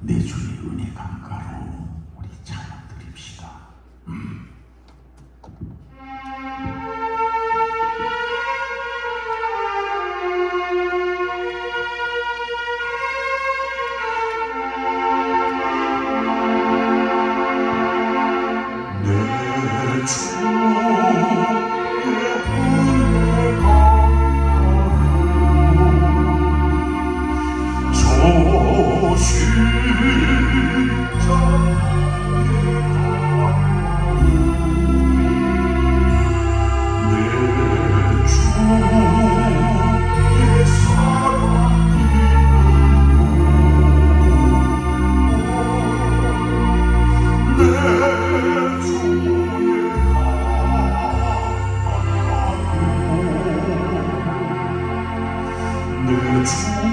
내 주의 은혜 강가로 우리 찬양 드립시다. 내 주의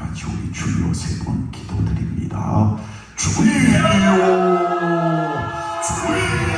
같이 우리 주여 세 번 기도드립니다. 주여, 주여, 주여.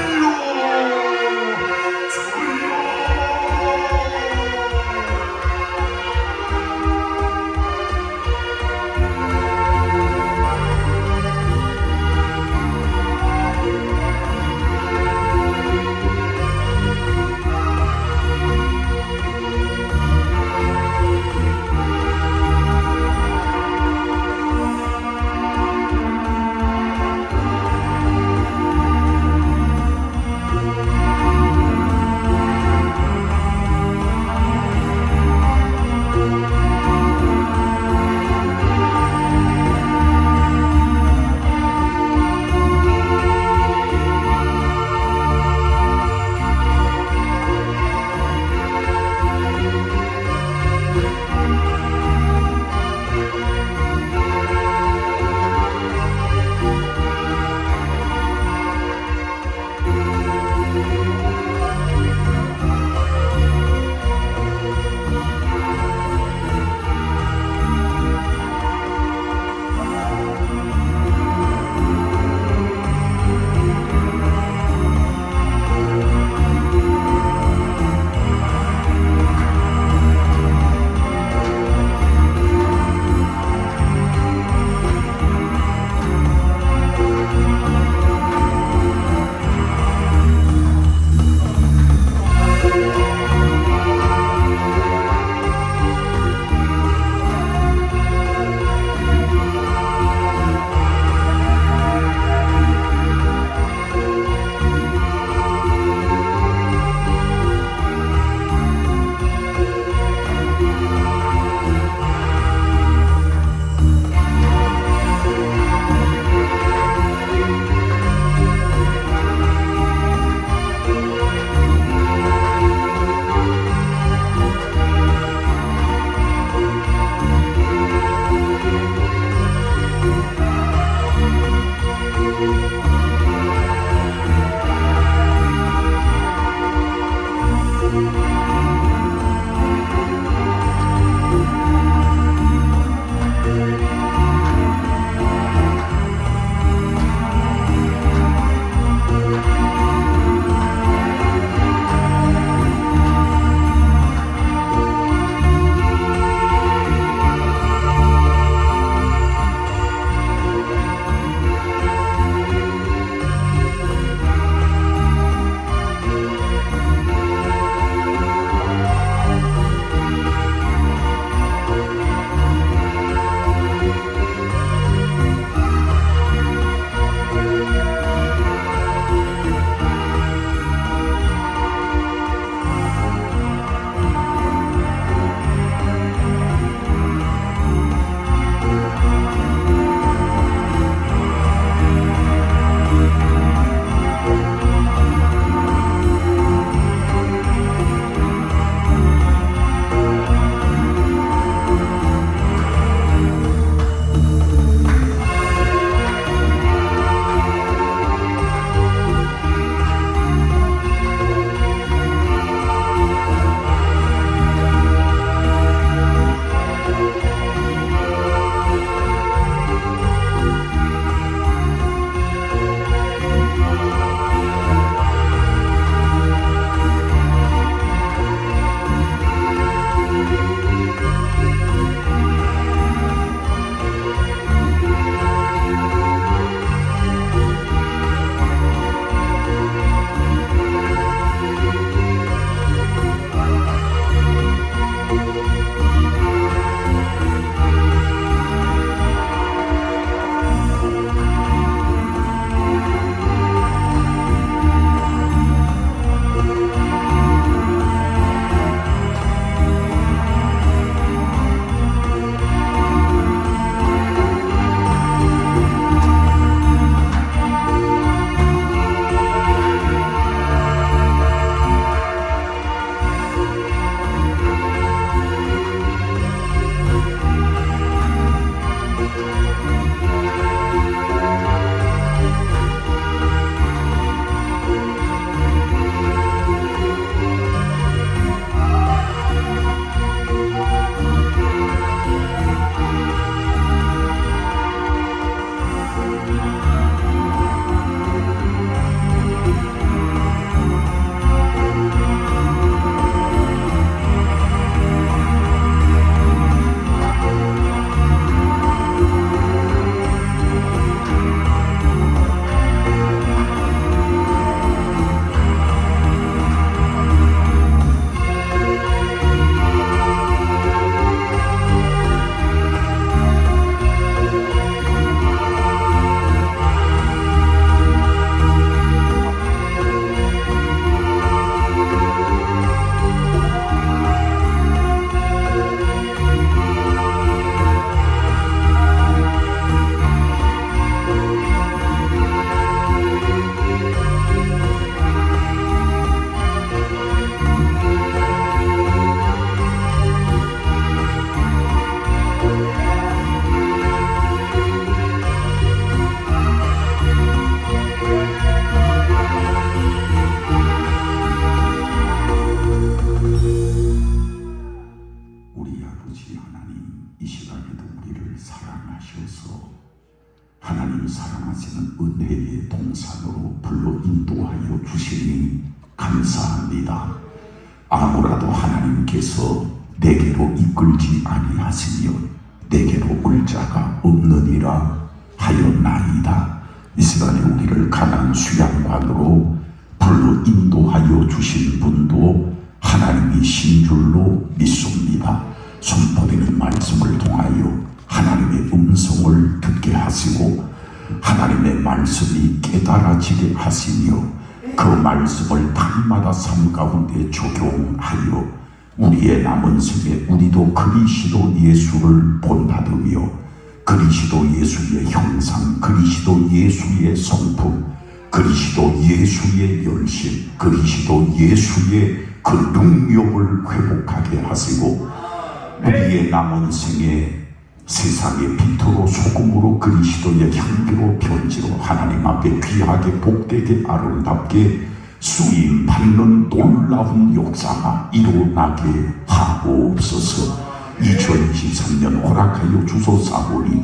나를 사랑하시는 은혜의 동산으로 불러 인도하여 주시니 감사합니다. 아무라도 하나님께서 내게로 이끌지 아니하시며 내게로 올 자가 없느니라 하였나이다. 이 시간에 우리를 가나안 수양관으로 불러 인도하여 주신 분도 하나님이신 줄로 믿습니다. 선포되는 말씀을 통하여 하나님의 음성을 듣게 하시고 하나님의 말씀이 깨달아지게 하시며 그 말씀을 날마다 삶 가운데 적용하여 우리의 남은 생에 우리도 그리스도 예수를 본받으며 그리스도 예수의 형상, 그리스도 예수의 성품, 그리스도 예수의 열심, 그리스도 예수의 그 능력을 회복하게 하시고 우리의 남은 생에 세상의 빛으로 소금으로 그리스도의 향기로 편지로 하나님 앞에 귀하게 복되게 아름답게 수임 받는 놀라운 역사가 일어나게 하옵소서. 2023년 허락하여 주소사오니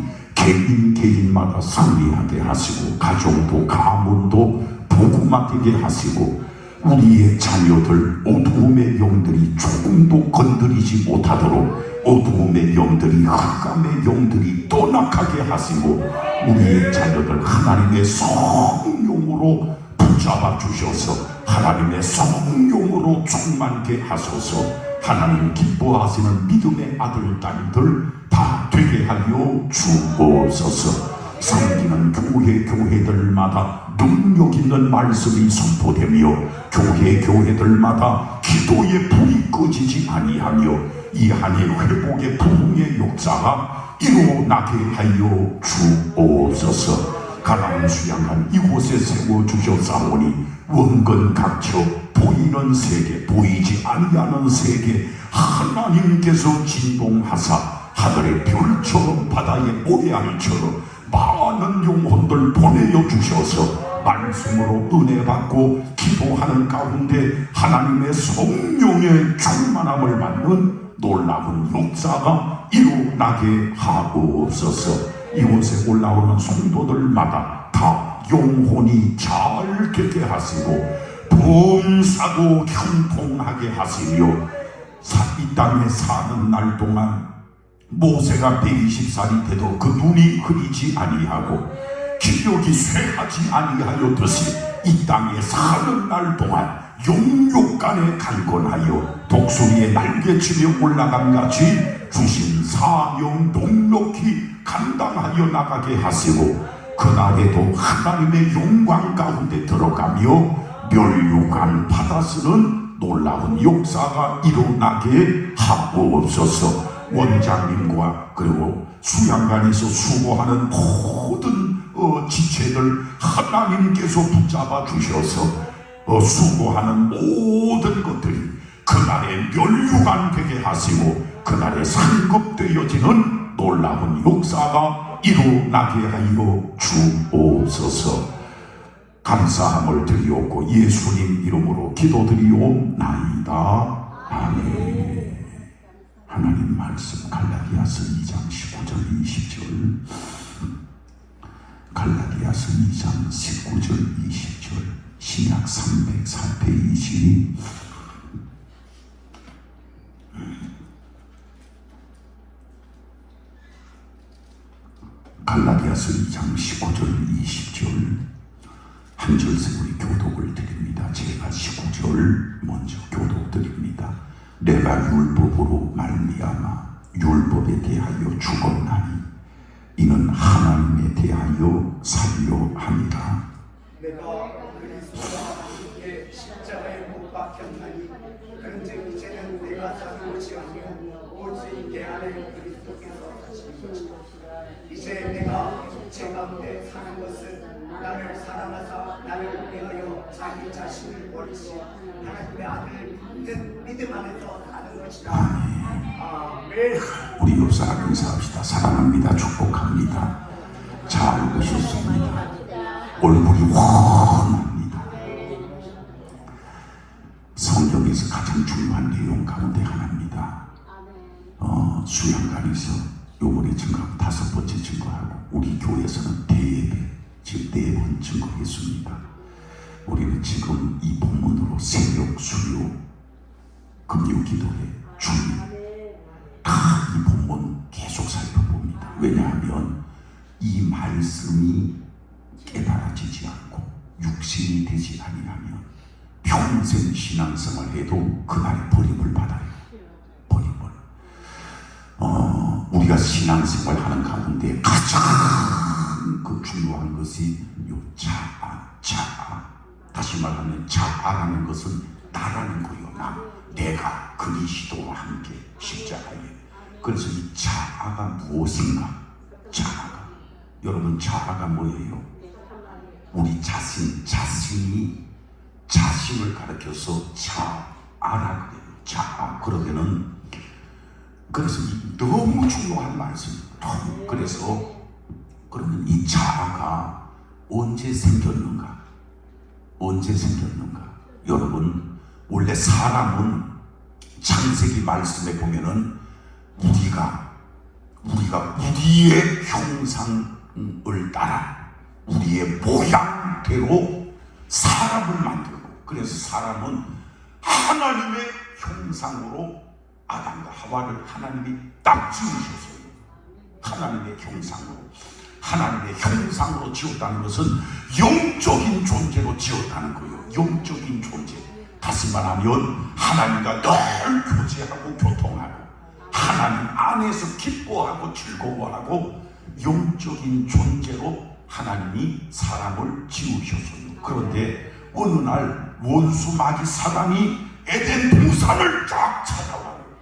개인마다 승리하게 하시고 가정도 가문도 복음하게 하시고 우리의 자녀들 어두움의 영들이 조금도 건드리지 못하도록 어두움의 영들이 흑암의 영들이 떠나가게 하시고 우리의 자녀들 하나님의 성령으로 붙잡아 주셔서 하나님의 성령으로 충만케 하소서. 하나님 기뻐하시는 믿음의 아들 딸들 다 되게 하여 주옵소서. 섬기는 교회들마다 능력 있는 말씀이 선포되며 교회들마다 기도의 불이 꺼지지 아니하며 이 한해 회복의 부흥의 역사가 일어나게 하여 주옵소서. 가나안 수양한 이곳에 세워주셨사오니 원근 각처 보이는 세계 보이지 아니하는 세계 하나님께서 진동하사 하늘의 별처럼 바다의 모래알처럼 많은 영혼들 보내어 주셔서 말씀으로 은혜 받고 기도하는 가운데 하나님의 성령의 충만함을 받는 놀라운 역사가 일어나게 하옵소서. 이곳에 올라오는 성도들마다 다 영혼이 잘 되게 하시고 범사고 형통하게 하시며 이 땅에 사는 날 동안 모세가 120살이 돼도 그 눈이 흐리지 아니하고 기력이 쇠하지 아니하였듯이 이 땅에 사는 날 동안 영육간에 강건하여 독수리의 날개치며 올라감같이 주신 사명 넉넉히 감당하여 나가게 하시고 그날에도 하나님의 영광 가운데 들어가며 멸류관 받아쓰는 놀라운 역사가 일어나게 하옵소서. 원장님과 그리고 수양관에서 수고하는 모든 지체들 하나님께서 붙잡아 주셔서 수고하는 모든 것들이 그날에 멸류관 되게 하시고 그날에 상급되어지는 놀라운 역사가 일어나게 하여 주옵소서. 감사함을 드리옵고 예수님 이름으로 기도드리옵나이다. 아멘. 하나님 말씀 갈라디아서 2장 19절 20절 갈라디아서 2장 19절 20절 신약 304페이지 갈라디아서 2장 19절 20절 한 절씩 우리 교독을 드립니다. 제가 19절 먼저 교독 드립니다. 내가 율법으로 말미암아 율법에 대하여 죽었나니 이는 하나님에 대하여 살려 함이라. 내가 그리스도와 함께 십자가에 못 박혔나니 그런즉 이제는 내가 사는 것이 아니요 오직 내 안에 그리스도께서 사시니 이제 내가 제 가운데 사는 것은 나를 사랑하사 나를 위하여 자기 자신을 버리신 하나님의 아들 믿음 안에서 사는 것이다. 아멘. 우리 옆 사람 인사합시다. 사랑합니다. 축복합니다. 잘 보셨습니다. 얼굴이 훤합니다. 성경에서 가장 중요한 내용 가운데 하나입니다. 수양관에서 요번에 증거하고 5번째 증거하고 우리 교회에서는 대예배 지금 4번 증거했습니다. 우리는 지금 이 본문으로 새벽, 수요, 금요 기도회, 주일 다 이 본문 계속 살펴봅니다. 왜냐하면 이 말씀이 깨달아지지 않고 육신이 되지 아니하면 평생 신앙생활 해도 그날에 버림을 받아요. 버림을. 우리가 신앙생활 하는 가운데 가장 그 중요한 것이 요 자아. 다시 말하면 자아라는 것은 나라는 거요. 내가 그리스도와 함께 십자가에. 그래서 이 자아가 무엇인가? 자아가. 여러분 자아가 뭐예요? 우리 자신이 자신을 가르쳐서 자아라 그래요. 자아. 그래서 너무 중요한 말씀이에요. 그래서 그러면 이 자아가 언제 생겼는가? 여러분 원래 사람은 창세기 말씀에 보면은 우리가 우리의 형상을 따라 우리의 모양대로 사람을 만들고, 그래서 사람은 하나님의 형상으로 아담과 하와를 하나님이 딱 지으셨어요. 하나님의 형상으로 지었다는 것은 영적인 존재로 지었다는 거예요. 영적인 존재. 다시 말하면 하나님과 늘 교제하고 교통하고 하나님 안에서 기뻐하고 즐거워하고 영적인 존재로 하나님이 사람을 지으셨어요. 그런데 어느 날 원수 마귀 사단이 에덴 동산을 쫙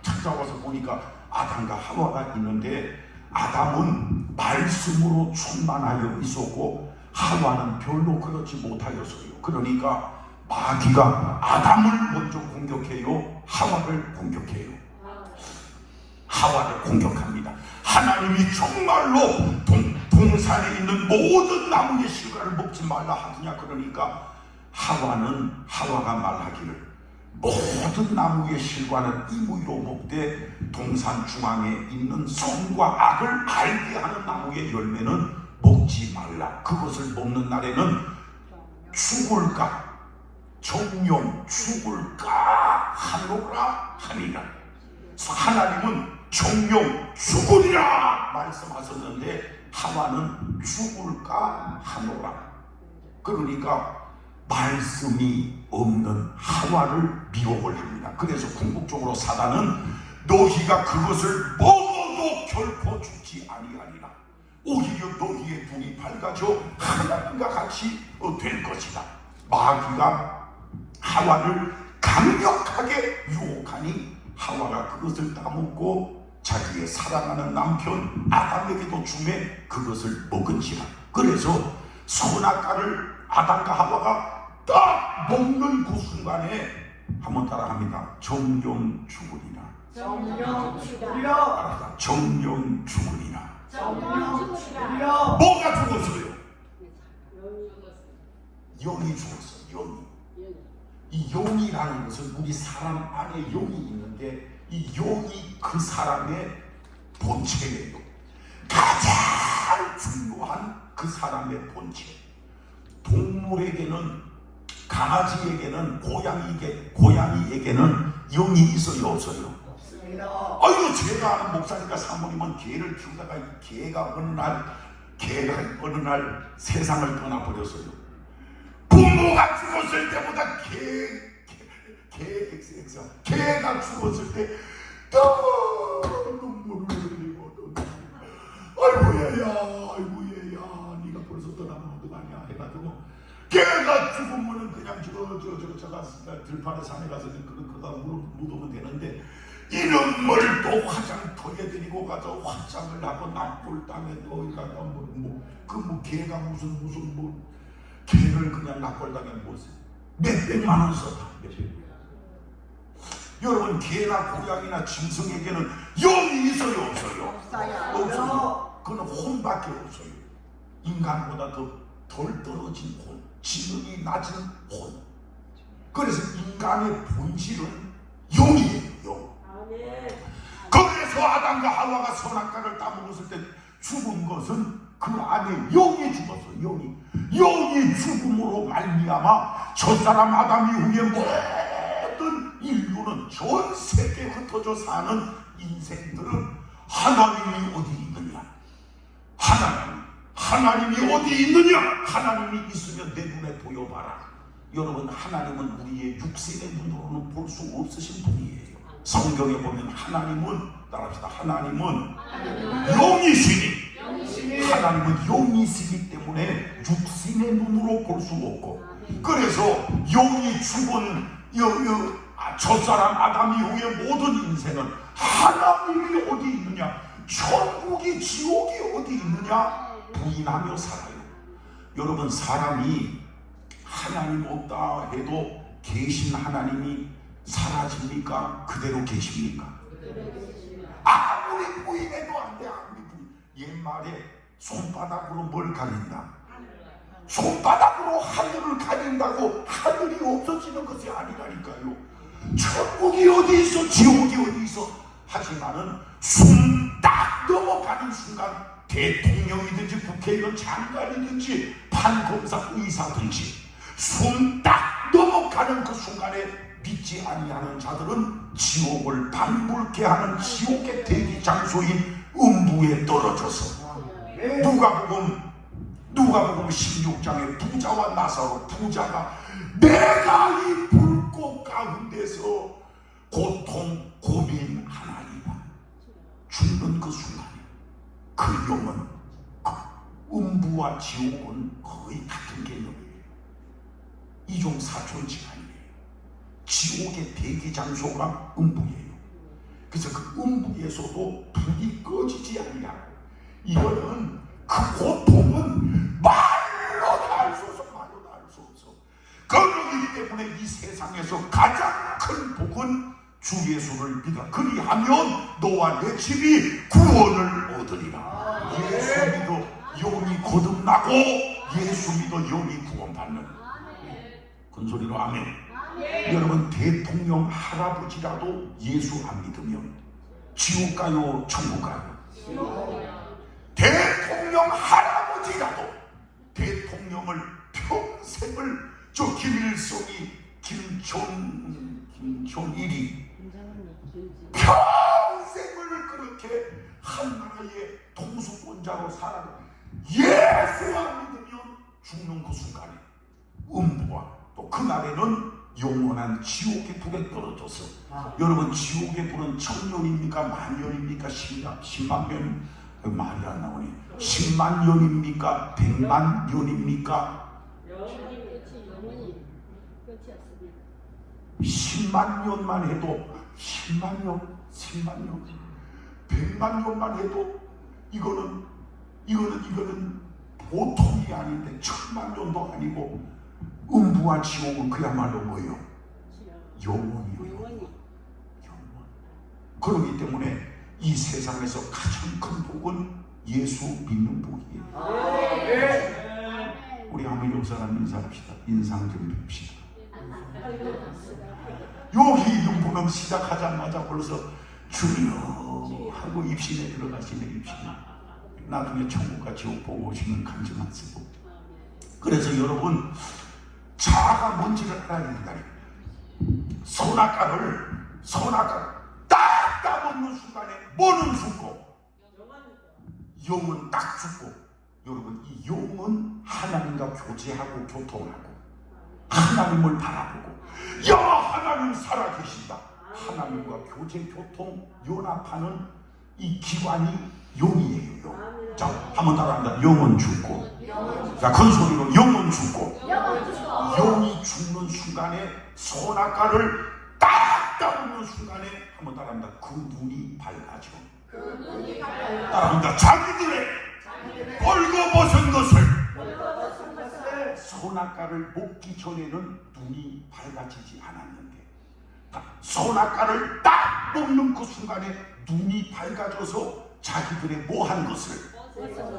찾아와서 보니까 아담과 하와가 있는데, 아담은 말씀으로 충만하여 있었고 하와는 별로 그렇지 못하였어요. 그러니까 마귀가 아담을 먼저 공격해요. 하와를 공격합니다. 하나님이 정말로 동산에 있는 모든 나무의 실과를 먹지 말라 하더냐. 그러니까 하와가 말하기를 모든 나무의 실과는 임의로 먹되 동산 중앙에 있는 선과 악을 알게 하는 나무의 열매는 먹지 말라. 그것을 먹는 날에는 정령 죽을까 하노라 하니라. 하나님은 정령 죽으리라 말씀하셨는데 하와는 죽을까 하노라. 그러니까 말씀이 없는 하와를 미혹을 합니다. 그래서 궁극적으로 사단은 너희가 그것을 먹어도 결코 죽지 아니하리라. 오히려 너희의 눈이 밝아져 하나님과 같이 될 것이다. 마귀가 하와를 강력하게 유혹하니 하와가 그것을 따먹고 자기의 사랑하는 남편 아담에게도 주매 그것을 먹은지라. 그래서 선악과를 아담과 하와가 딱 먹는 그 순간에 한번 따라합니다. 정령 죽으리라. 뭐가 죽었어요? 영이 죽었어요. 이 영이라는 것은 우리 사람 안에 영이 있는데 이 영이 그 사람의 본체예요. 가장 중요한 그 사람의 본체. 동물에게는, 강아지에게는, 고양이에게는 영이 있어요, 없어요? 없습니다. 아이고, 제가 아는 목사니까 사모님은 개를 키우다가 개가 어느 날 세상을 떠나버렸어요. 부모가 죽었을 때보다 개가 죽었을 때 눈물을 흘리고 아이고 얘야 네가 벌써 떠나면 어떡하냐 해가지고, 개가 죽으면은 그냥 저 들판에 산에 가서 그가 묻으면 되는데, 이놈을 또 화장터에 데리고 가서 화장을 하고 납골 땅에 넣어가가 개가 무슨 개를 그냥 납골 땅에 몇백만 원 썼다. 여러분, 개나 고양이나 짐승에게는 영이 있어요, 없어요? 없어요. 그건 혼밖에 없어요. 인간보다 덜 떨어진 혼, 지능이 낮은 혼. 그래서 인간의 본질은 영이에요, 영. 그래서 저 아담과 하와가 선악과를 따먹었을 때 죽은 것은 그 안에 영이 죽었어. 영이 죽음으로 말미암아 첫사람 아담 이후에 모든 인류는 전 세계에 흩어져 사는 인생들은 하나님이 어디 있느냐? 하나님이 어디 있느냐? 하나님이 있으면 내 눈에 보여봐라. 여러분, 하나님은 우리의 육신의 눈으로는 볼 수 없으신 분이에요. 성경에 보면 하나님은, 따라합시다, 하나님은 영이시니, 하나님은 영이시기 때문에 육신의 눈으로 볼 수 없고, 그래서 영이 죽은 첫사람 아담 이후의 모든 인생은 하나님이 어디 있느냐, 천국이 지옥이 어디 있느냐 부인하며 살아요. 여러분, 사람이 하나님 없다 해도 계신 하나님이 사라집니까? 그대로 계십니까? 아무리 부인해도 안 돼. 옛말에 손바닥으로 뭘 가린다? 손바닥으로 하늘을 가린다고 하늘이 없어지는 것이 아니라니까요. 천국이 어디 있어, 지옥이 어디 있어. 하지만은 숨 딱 넘어가는 순간 대통령이든지 국회의원 장관이든지 판검사 의사든지 숨 딱 넘어가는 그 순간에 믿지 아니하는 자들은 지옥을 방불케 하는 지옥의 대기 장소인 음부에 떨어져서, 누가복음 16장에 부자와 나사로, 부자가 내가 이 불꽃 가운데서 고통 고민하나이다 죽는 그 순간에 그 영은, 음부와 지옥은 거의 같은 개념이에요. 이종사촌지간이에요. 지옥의 대기 장소가 음부예요. 그래서 그 음부에서도 불이 꺼지지 않냐. 이거는, 그 고통은 말로 다 알 수 없어. 그러기 때문에 이 세상에서 가장 큰 복은 주 예수를 믿어. 그리하면 너와 내 집이 구원을 얻으리라. 예수 믿어 영이 거듭나고, 예수 믿어 영이 구원받는. 큰 소리로 아멘. 여러분, 대통령 할아버지라도 예수 안 믿으면 지옥 가요, 천국 가요? 대통령 할아버지라도, 대통령을 평생을 저 김일성이, 김종일이 평생을 그렇게 한 나라의 통수권자로 살아 예수 안 믿으면 죽는 그 순간에 음부와 또 그날에는 영원한 지옥의 불에 떨어져서, 여러분, 지옥의 불은 천년입니까? 만년입니까? 10만 년? 말이 안 나오니. 10만 년입니까? 100만 년입니까? 10만 년만 해도, 10만 년, 10만 년, 100만 년만 해도 이거는 보통이 아닌데, 1000만 년도 아니고, 음부와 지옥은 그야말로 뭐예요? 영원이요. 영원. 그렇기 때문에 이 세상에서 가장 큰 복은 예수 믿는 복이에요. 우리 한번 사람 인사합시다. 인상 좀 뵙시다. 여기 있는 분은 시작하자마자 벌써 주여 하고 입신에 들어가시네. 입신에. 나중에 천국과 지옥 보고 오시면 간증만 쓰고. 그래서 여러분, 자아가 뭔지를 알아야 된다. 선악과를 딱 따먹는 순간에 뭐는 죽고 영은 딱 죽고, 여러분, 이 영은 하나님과 교제하고 교통하고 하나님을 바라보고, 야, 하나님 살아계신다, 하나님과 교제, 교통, 연합하는 이 기관이 영이에요. 자, 한번 따라합니다. 영은 죽고. 자, 큰 소리로 영은 죽고. 영이 죽는 순간에, 선악과를 딱 따먹는 순간에, 한번 따라합니다. 그 눈이 밝아져. 따라합니다. 자기들의 벌거벗은 것을, 선악과를 먹기 전에는 눈이 밝아지지 않았는데, 선악과를 딱 먹는 그 순간에 눈이 밝아져서 자기들의 뭐한 것을,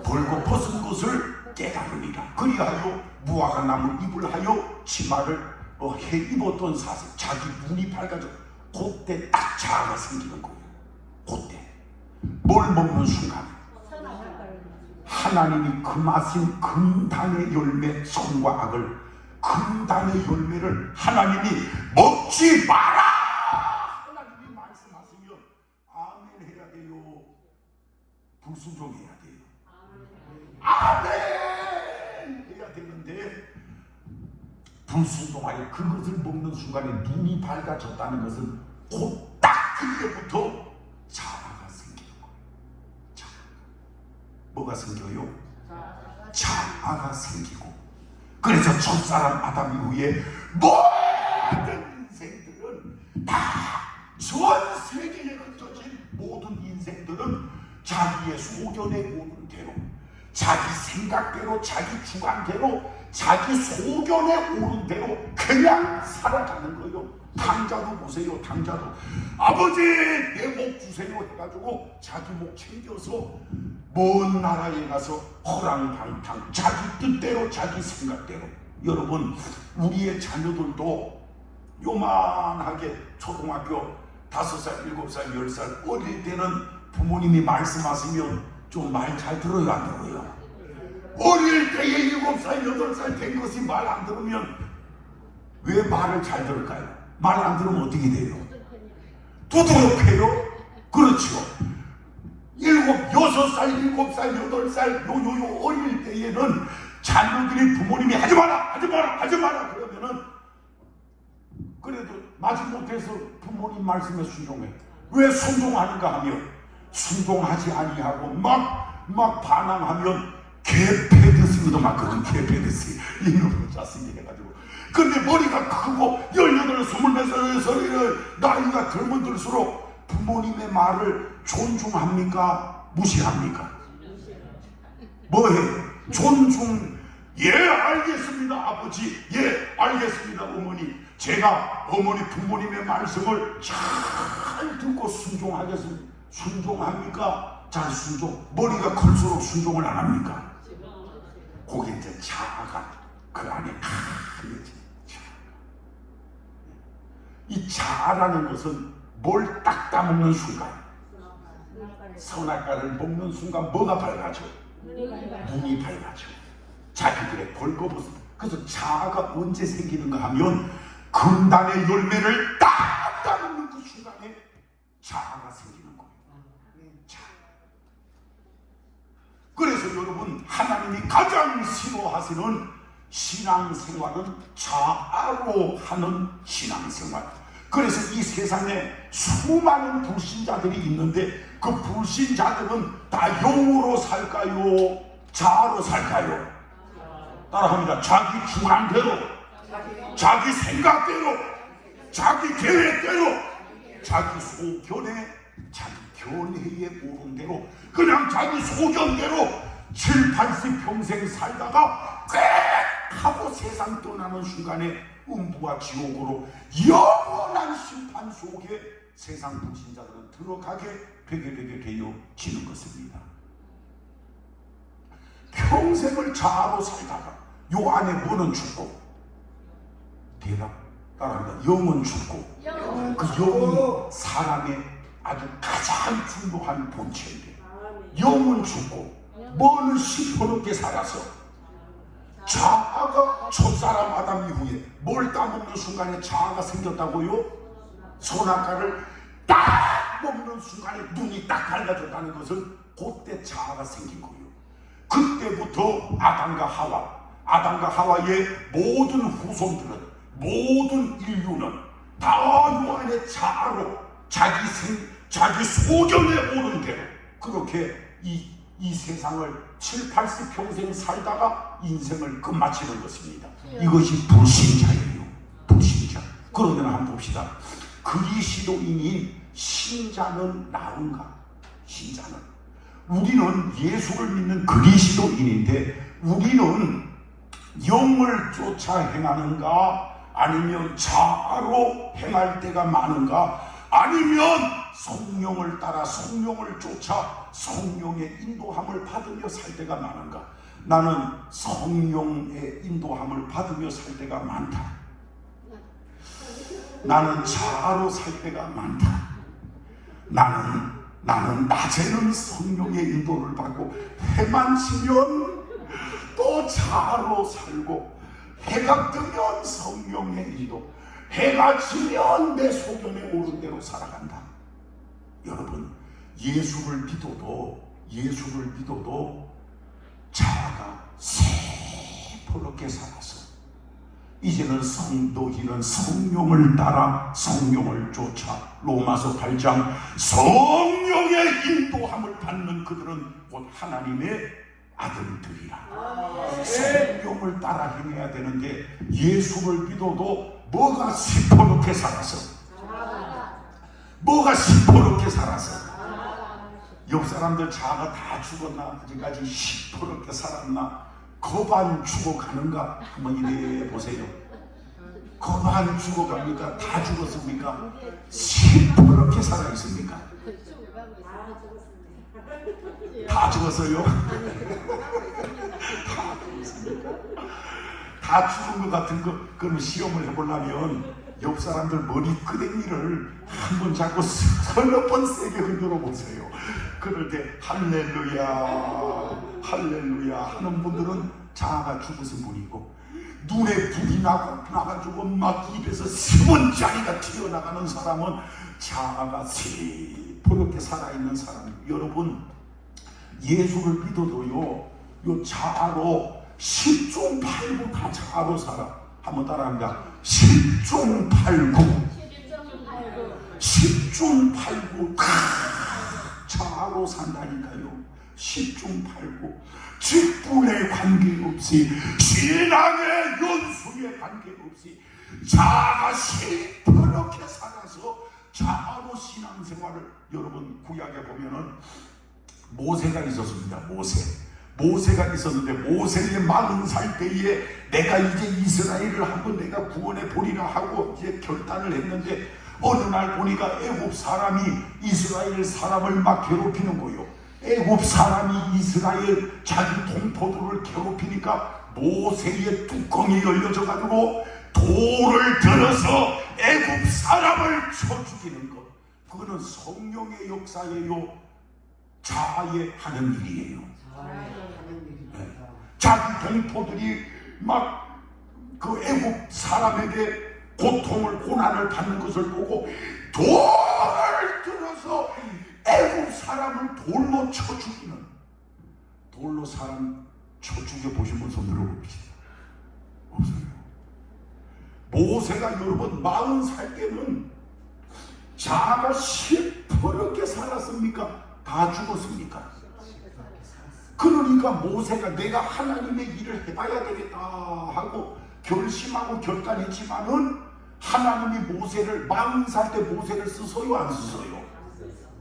벌거벗은 것을 깨달으리라. 그리하여 무화과 나무 잎을 하여 치마를 해 입었던 사슴, 자기 눈이 밝아져. 그때 딱 자아가 생기는 거예요. 그때 뭘 먹는 순간 하나님이 금하신 금단의 열매, 선과 악을, 금단의 열매를 하나님이 먹지 마라! 하나님이 말씀하시면 아멘 해야 돼요? 불순종해야 돼요? 아멘 해야 되는데, 불순종하여 그것을 먹는 순간에 눈이 밝아졌다는 것은 곧 딱 그때부터 자아가 생기는 거예요. 자아. 뭐가 생겨요? 자아가 생기고, 그래서 첫사람 아담 이후에 모든 인생들은 다 전 세계에 흩어진 모든 인생들은 자기의 소견에 오는 대로, 자기 생각대로, 자기 주관대로, 자기 소견에 오는 대로 그냥 살아가는 거예요. 당자도 보세요. 당자도 아버지 내 목 주세요 해가지고 자기 목 챙겨서 먼 나라에 가서 허랑방탕 자기 뜻대로, 자기 생각대로. 여러분, 우리의 자녀들도 요만하게 초등학교 5살, 7살, 10살 어릴 때는 부모님이 말씀하시면 좀 말 잘 들어요, 안 들어요? 어릴 때에 7살, 8살 된 것이 말 안 들으면 왜 말을 잘 들을까요? 말 안 들으면 어떻게 돼요? 두드럽해요? 그렇죠. 6살, 7살, 8살 요 어릴 때에는 자녀들이 부모님이 하지 마라 그러면은 그래도 마지못해서 부모님 말씀에 순종해. 왜 순종하는가 하면 순종하지 아니하고 막 반항하면 개패듯이 얻어맞거든. 개패듯이 이놈의 자식이 해가지고. 근데 머리가 크고 18, 24살 나이가 들면 들수록 부모님의 말을 존중합니까? 무시합니까? 뭐해요? 존중. 예 알겠습니다 아버지, 예 알겠습니다 어머니. 제가 어머니 부모님의 말씀을 잘 듣고 순종하겠습니다. 순종합니까? 잘 순종. 머리가 클수록 순종을 안 합니까? 그게 이제 자아가 그 안에 다 흐려져. 이 자아라는 것은 뭘 딱 따먹는 순간, 선악과를 먹는 순간 뭐가 밝아져? 눈이 밝아져. 자기들의 벌거벗은. 그래서 자아가 언제 생기는가 하면 금단의 열매를 딱 따먹는 그 순간에 자아가 생기는 거예요. 자아. 그래서 여러분, 하나님이 가장 싫어하시는 신앙생활은 자아로 하는 신앙생활. 그래서 이 세상에 수많은 불신자들이 있는데 그 불신자들은 다 영으로 살까요? 자아로 살까요? 따라합니다. 자기 주관대로, 자기 생각대로, 자기 계획대로, 자기 소견에, 자기 견해에 오른 대로, 그냥 자기 소견대로 7, 80평생 살다가 꽤 하고 세상 떠나는 순간에 음부와 지옥으로 영원한 심판 속에 세상 불신자들은 들어가게 되게 되어지는 것입니다. 평생을 자아로 살다가 요 안에 뭐는 죽고, 대답 따라합니다. 영은 죽고. 그 영이 사람의 아주 가장 중요한 본체인데, 영은 죽고 뭐는 시퍼렇게 살아서 자아가 첫사람 아담 이후에 뭘 따먹는 순간에 자아가 생겼다고요? 선악과를 딱 먹는 순간에 눈이 딱 밝아졌다는 것은 그때 자아가 생긴 거예요. 그때부터 아담과 하와의 모든 후손들은, 모든 인류는 다 요 안에 자아로 자기 소견에 오른 대로 그렇게 이 세상을 7, 80평생 살다가 인생을 끝마치는 것입니다. 이것이 불신자예요. 불신자. 그러면 한번 봅시다. 그리스도인인 신자는 나은가? 신자는, 우리는 예수를 믿는 그리스도인인데 우리는 영을 쫓아 행하는가? 아니면 자아로 행할 때가 많은가? 아니면 성령을 따라 성령을 쫓아 성령의 인도함을 받으며 살 때가 많은가? 나는 성령의 인도함을 받으며 살 때가 많다. 나는 자아로 살 때가 많다. 나는 나는 낮에는 성령의 인도를 받고 해만 지면 또 자아로 살고 해가 뜨면 성령의 인도, 해가 지면 내 소견에 오른 대로 살아간다. 여러분, 예수를 믿어도 자아가 새푸르게 살아서 이제는 너희는 성령을 따라 성령을 쫓아. 로마서 8장 성령의 인도함을 받는 그들은 곧 하나님의 아들들이라. 성령을 따라 행해야 되는데 예수를 믿어도 뭐가 시퍼렇게 살아서 옆 사람들 자아가 다 죽었나? 아직까지 시퍼렇게 살았나? 겁 안 죽어가는가? 한번 이래 보세요. 겁 안 죽어갑니까? 다 죽었습니까? 시퍼렇게 살아있습니까? 다 죽었어요? 다 죽었습니까? 다 죽은 것 같은 거, 그럼 시험을 해보려면 옆 사람들 머리끄댕이를 한번 잡고 서너 번 세게 흔들어 보세요. 그럴 때 할렐루야 할렐루야 하는 분들은 자아가 죽으신 분이고, 눈에 불이 나가지고 막 입에서 스문자리가 튀어나가는 사람은 자아가 새푸르게 살아있는 사람이에요. 여러분, 예수를 믿어도요, 요 자아로 10중 8구 다 자아로 살아. 한번 따라합니다. 10중 8구 10중 8구 다 자아로 산다니까요. 10중 8구 직분에 관계없이, 신앙의 연수에 관계없이 자아가 시퍼렇게 살아서 자아로 신앙생활을, 여러분 구약에 보면은 모세가 있었습니다. 모세가 있었는데 모세의 40살 때에 내가 이제 이스라엘을 한번 내가 구원해 보리라 하고 이제 결단을 했는데, 어느 날 보니까 애굽 사람이 이스라엘 사람을 막 괴롭히는 거예요. 애굽 사람이 이스라엘 자기 동포들을 괴롭히니까 모세의 뚜껑이 열려져 가지고 돌을 들어서 애굽 사람을 쳐 죽이는 것, 그거는 성령의 역사예요? 자아에 하는 일이에요. 네. 자기 동포들이 막 그 애굽 사람에게 고통을, 고난을 받는 것을 보고 돌을 들어서 애굽 사람을 돌로 쳐 죽이는, 돌로 사람 쳐 죽여 보신 분 손 들어봅시다. 없어요. 모세가 여러분 40살 때는 자아가 시퍼렇게 살았습니까? 다 죽었습니까? 그러니까 모세가 내가 하나님의 일을 해봐야 되겠다 하고 결심하고 결단했지만은, 하나님이 모세를 40살 때 모세를 쓰서요, 안 쓰서요?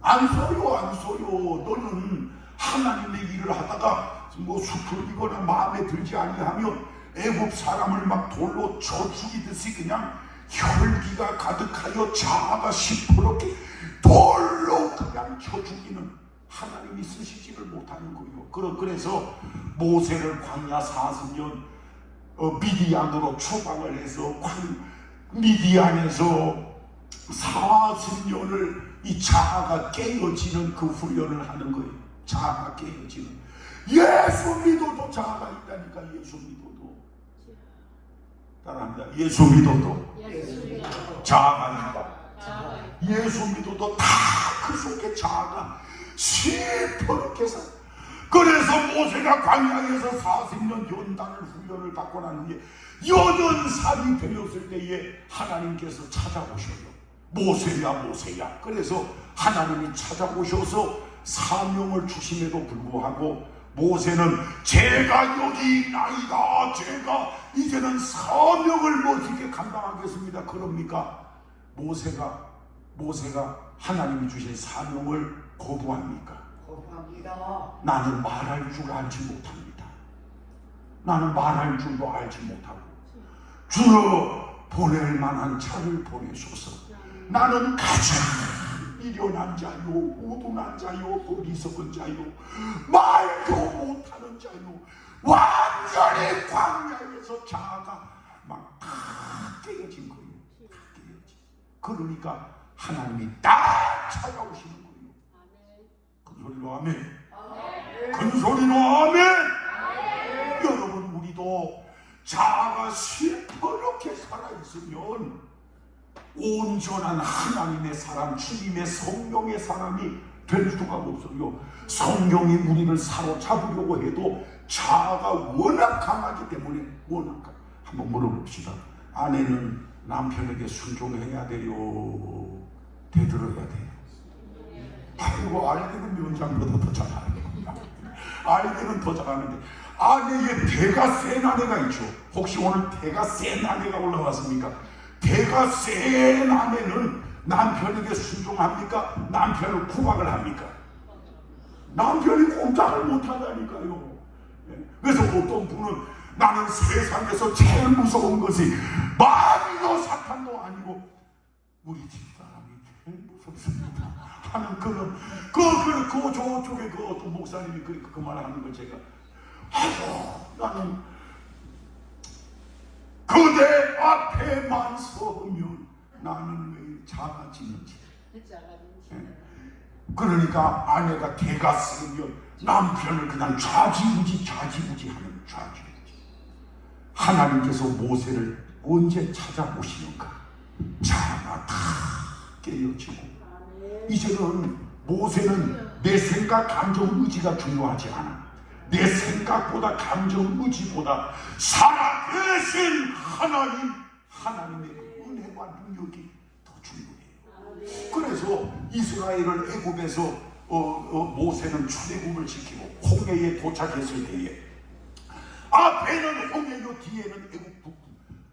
안 써요. 너는 하나님의 일을 하다가 뭐 수틀리거나 마음에 들지 아니하면 애굽 사람을 막 돌로 쳐 죽이듯이 그냥 혈기가 가득하여 자아가 시퍼렇게 돌로 그냥 쳐 죽이는, 하나님이 쓰시지를 못하는 거예요. 그래서 모세를 광야 40년 미디안으로 추방을 해서 미디안에서 40년을 이 자아가 깨어지는 그 훈련을 하는 거예요. 자아가 깨어지는. 예수 믿어도 자아가 있다니까. 예수 믿어도. 따라합니다. 예수 믿어도 자아가 있다. 예수 믿어도 다 그 속에 자아가 시퍼렇게 살아. 그래서 모세가 광야에서 40년 연단을 훈련을 받고 난 후에 80살이 되었을 때에 하나님께서 찾아오셔요. 모세야. 그래서 하나님이 찾아오셔서 사명을 주심에도 불구하고 모세는 제가 여기 있나이다, 제가 이제는 사명을 어떻게 감당하겠습니다. 그럽니까? 모세가 하나님이 주신 사명을 거부합니까? 거부합니다. 나는 말할 줄 알지 못합니다. 나는 말할 줄도 알지 못하고, 주로 보낼 만한 차를 보내소서. 나는 가장 미련한 자요, 우둔한 자요, 어리석은 자요, 말도 못하는 자요. 완전히 광야에서 자아가 막 다 깨어진 거예요. 다 깨어진. 그러니까 하나님이 딱 찾아오시는 거예요. 소리로 아멘. 큰 소리로 아멘. 여러분, 우리도 자아가 시퍼렇게 살아있으면 온전한 하나님의 사람, 주님의 성령의 사람이 될 수가 없어요. 성령이 우리를 사로잡으려고 해도 자아가 워낙 강하기 때문에 한번 물어봅시다. 아내는 남편에게 순종해야 돼요? 대들어야 돼요? 아이고, 알기는 면장보다 더 잘하는 겁니다. 알기는 더 잘하는데 아내의 대가 센 아내가 있죠. 혹시 오늘 대가 센 아내가 올라왔습니까? 대가 센 아내는 남편에게 순종합니까? 남편을 구박을 합니까? 남편이 꼼짝을 못하다니까요. 그래서 어떤 분은 나는 세상에서 제일 무서운 것이 마귀도 사탄도 아니고 우리 집사람이 제일 무섭습니다 하는 그런 저쪽에 그 어떤 목사님이 그 말하는 걸 제가 나는 그대 앞에만 서면 나는 왜 작아지는지. 그러니까 아내가 대가 쓰면 남편을 그냥 좌지우지 하는 좌지우지. 하나님께서 모세를 언제 찾아오시는가? 자아가 다 깨어지고 이제는 모세는 내 생각, 감정, 의지가 중요하지 않아. 내 생각보다 감정, 의지보다 살아계신 하나님의 은혜와 능력이 더 중요해요. 그래서 이스라엘을 애굽에서 모세는 출애굽을 지키고 홍해에 도착했을 때에 앞에는 홍해요, 뒤에는 애굽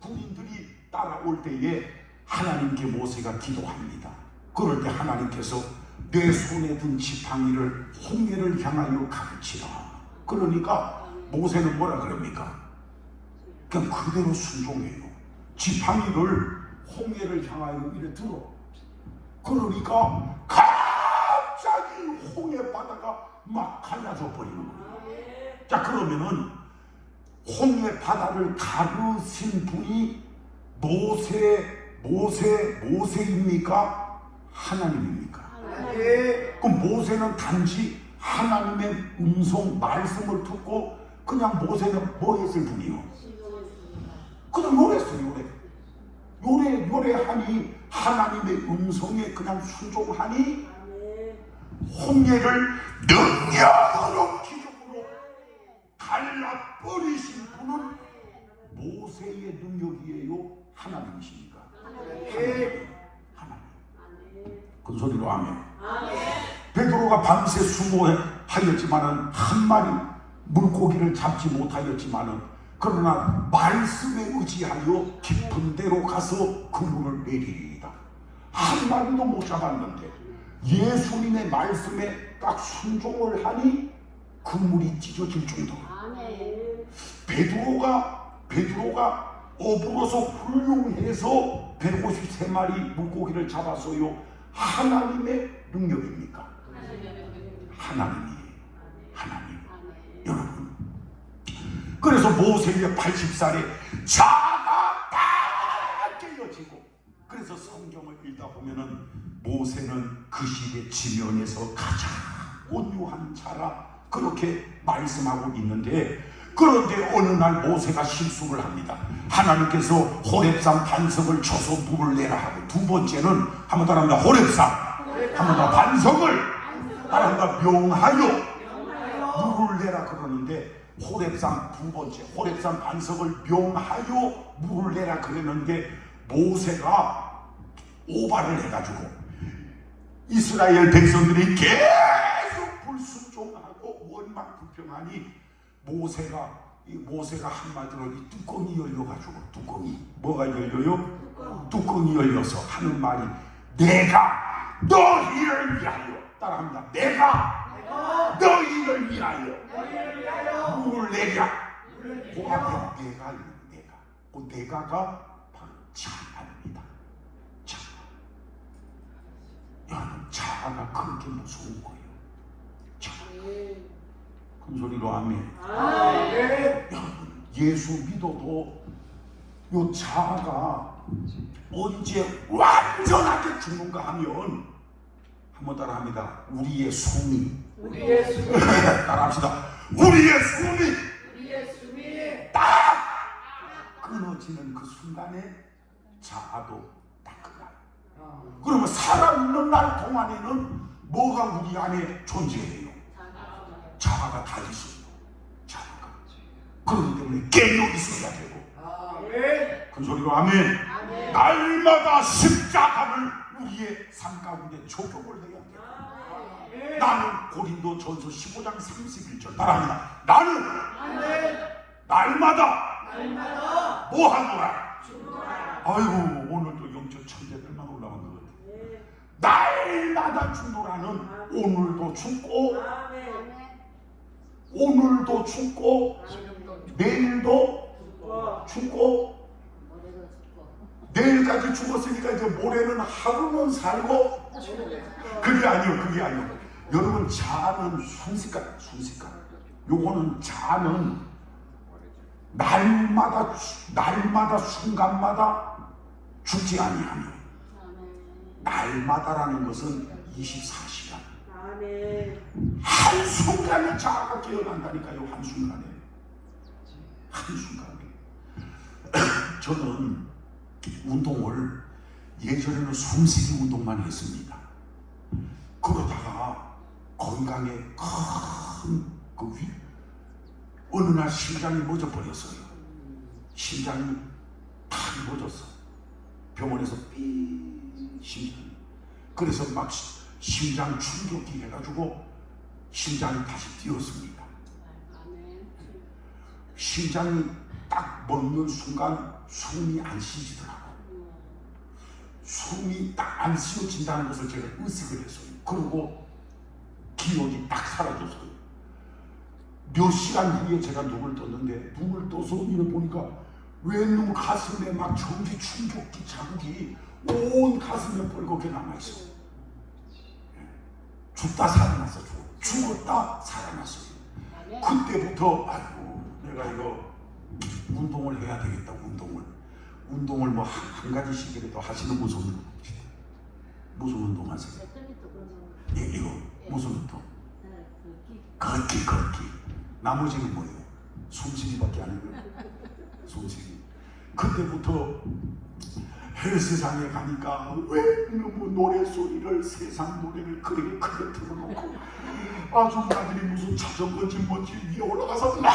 군인들이 따라올 때에 하나님께 모세가 기도합니다. 그럴 때 하나님께서 내 손에 든 지팡이를 홍해를 향하여 가르치라. 그러니까 모세는 뭐라 그럽니까? 그냥 그대로 순종해요. 지팡이를 홍해를 향하여 이래 들어. 그러니까 갑자기 홍해 바다가 막 갈라져 버리는 거예요. 자, 그러면은 홍해 바다를 가르신 분이 모세입니까? 하나님입니까? 그럼 모세는 단지 하나님의 음성 말씀을 듣고 그냥 모세는 뭐 했을 뿐이요? 그냥 요랬어요. 요래하니 하나님의 음성에 그냥 순종하니 홍해를 능력으로 기적으로 갈라버리신 분은 모세의 능력이에요? 하나님이십니까? 하나님. 그 소리로 아멘. 베드로가 밤새 수고하였지만은 한 마리 물고기를 잡지 못하였지만은 그러나 말씀에 의지하여 깊은 데로 가서 그물을 내리리이다. 한 마리도 못 잡았는데 예수님의 말씀에 딱 순종을 하니 그물이 찢어질 정도로 베드로가 어부로서 훌륭해서 153마리 물고기를 잡았어요. 하나님의 능력입니까? 하나님. 여러분, 그래서 모세의 80살에 자아가 다 깨어지고, 그래서 성경을 읽다 보면은 모세는 그 시대 지면에서 가장 온유한 자라 그렇게 말씀하고 있는데, 그런데 어느 날 모세가 실수를 합니다. 하나님께서 호렙산 반석을 쳐서 물을 내라 하고, 두 번째는 한번 더 합니다. 호렙산, 한번 더 반석을 따라한다 명하여 물을 내라 그러는데, 호렙산 두 번째, 호렙산 반석을 명하여 물을 내라 그랬는데 모세가 오바를 해가지고 이스라엘 백성들이 계속 불순종하고 원망 불평하니 모세가 한마디로 이 뚜껑이 열려가지고, 뭐가 열려요? 뚜껑이 열려서 하는 말이, 내가 너희를 위하여, 따라합니다. 내가 너희를 위하여 물을 내랴. 그 앞에 내가 있는 그 내가가 바로 자아입니다. 여러분, 자아가 그렇게 무서운 거예요. 큰 소리로 아멘. 여러분, 예수 믿어도 요 자아가 언제 완전하게 죽는가 하면, 한번 따라 합니다. 우리의 성이 우리의 숨이 따라합시다. 우리의 숨이 우리의 숨이 딱 끊어지는 그 순간에 자아도 딱 끝나요. 그러면 살아있는 날 동안에는 뭐가 우리 안에 존재해요? 자아가 다 있어요. 자아가. 그렇기 때문에 깨어 있어야 되고. 아멘. 큰 소리로 아멘. 아멘. 날마다 십자가를 우리의 삶 가운데 적용을 해야 돼요. 아멘. 나는 고린도 전서 15장 31절 따라합니다. 나는 아멘. 날마다 날마다 뭐하노라. 죽노라. 아이고 오늘도 영적 천재들만 올라온 것 같아요. 날마다 죽노라는 오늘도 죽고 오늘도 죽고 내일도 죽고 내일까지 죽었으니까 이제 모레는 하루는 살고. 그게 아니요. 여러분 자아는 순식간. 요거는 자아는 날마다 순간마다 죽지 아니하며. 날마다라는 것은 24시간. 한순간에 자아가 깨어난다니까요. 한순간에. 저는 운동을 예전에는 숨쉬기 운동만 했습니다. 그러다가 건강에 큰 어느 날 심장이 멎어버렸어요. 심장이 탁 멎었어. 병원에서 심장이. 그래서 막 심장 충격기 해가지고 심장이 다시 뛰었습니다. 심장이 딱 멎는 순간 숨이 안 쉬지더라고. 숨이 딱 안 쉬어진다는 것을 제가 의식을 했어요. 그리고 기억이 딱 사라졌어요. 몇 시간 후에 제가 눈을 떴는데, 눈을 떠서 이를 보니까 왼눈 가슴에 막 전기 충격기 자국이 온 가슴에 뻘겋게 남아있어요. 죽다 살아났어. 죽었다 살아났어요. 그때부터 아이고 내가 이거 운동을 해야 되겠다. 운동을 뭐 한 가지씩이라도 하시는 무슨 운동 하세요? 예, 이거 무슨 운동? 걷기. 나머지는 뭐예요? 숨쉬기밖에 안 해요. 숨쉬기. 그때부터 헬스장에 가니까 왜 너무 노래소리를, 세상 노래를 그렇게 크게 틀어놓고 아줌마들이 무슨 자전거인지 뭔지 위에 올라가서 막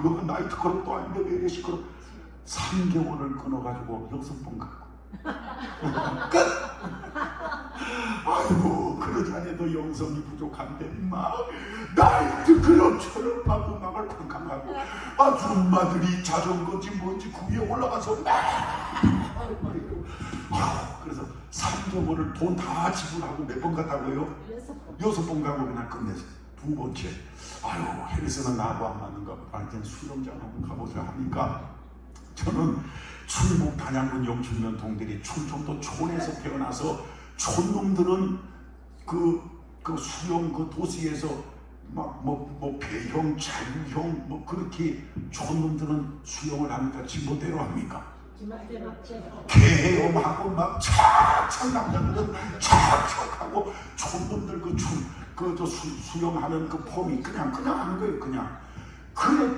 이거 나이트 클럽도 아닌데 왜 이래 시끄러. 3개월을 끊어가지고 6번 가고 끝. 아이고 그러지 않아도 영성이 부족한데 막 나이트 클럽처럼 막 음악을 쾅쾅 하고 아줌마들이 자전거인지 뭔지 그 위에 올라가서 막 그래서 3개월을 돈 다 지불하고 몇 번 갔다고요? 6번 가고 그냥 끝냈어요. 두 번째 아유 헬스는 나하고 안 맞는가 보다. 이제 수영장 한번 가보자 하니까 저는 충북 단양군 영춘면 동들이 충청도 촌에서 태어나서 촌놈들은 그 수영 그 도시에서 막 뭐 배형, 자유형 뭐 그렇게 촌놈들은 수영을 합니까? 지멋대로 합니까? 개엄하고 막 착착 남자들은 착착하고 촌놈들 그 수영하는 그 폼이 그냥 하는 거예요. 그냥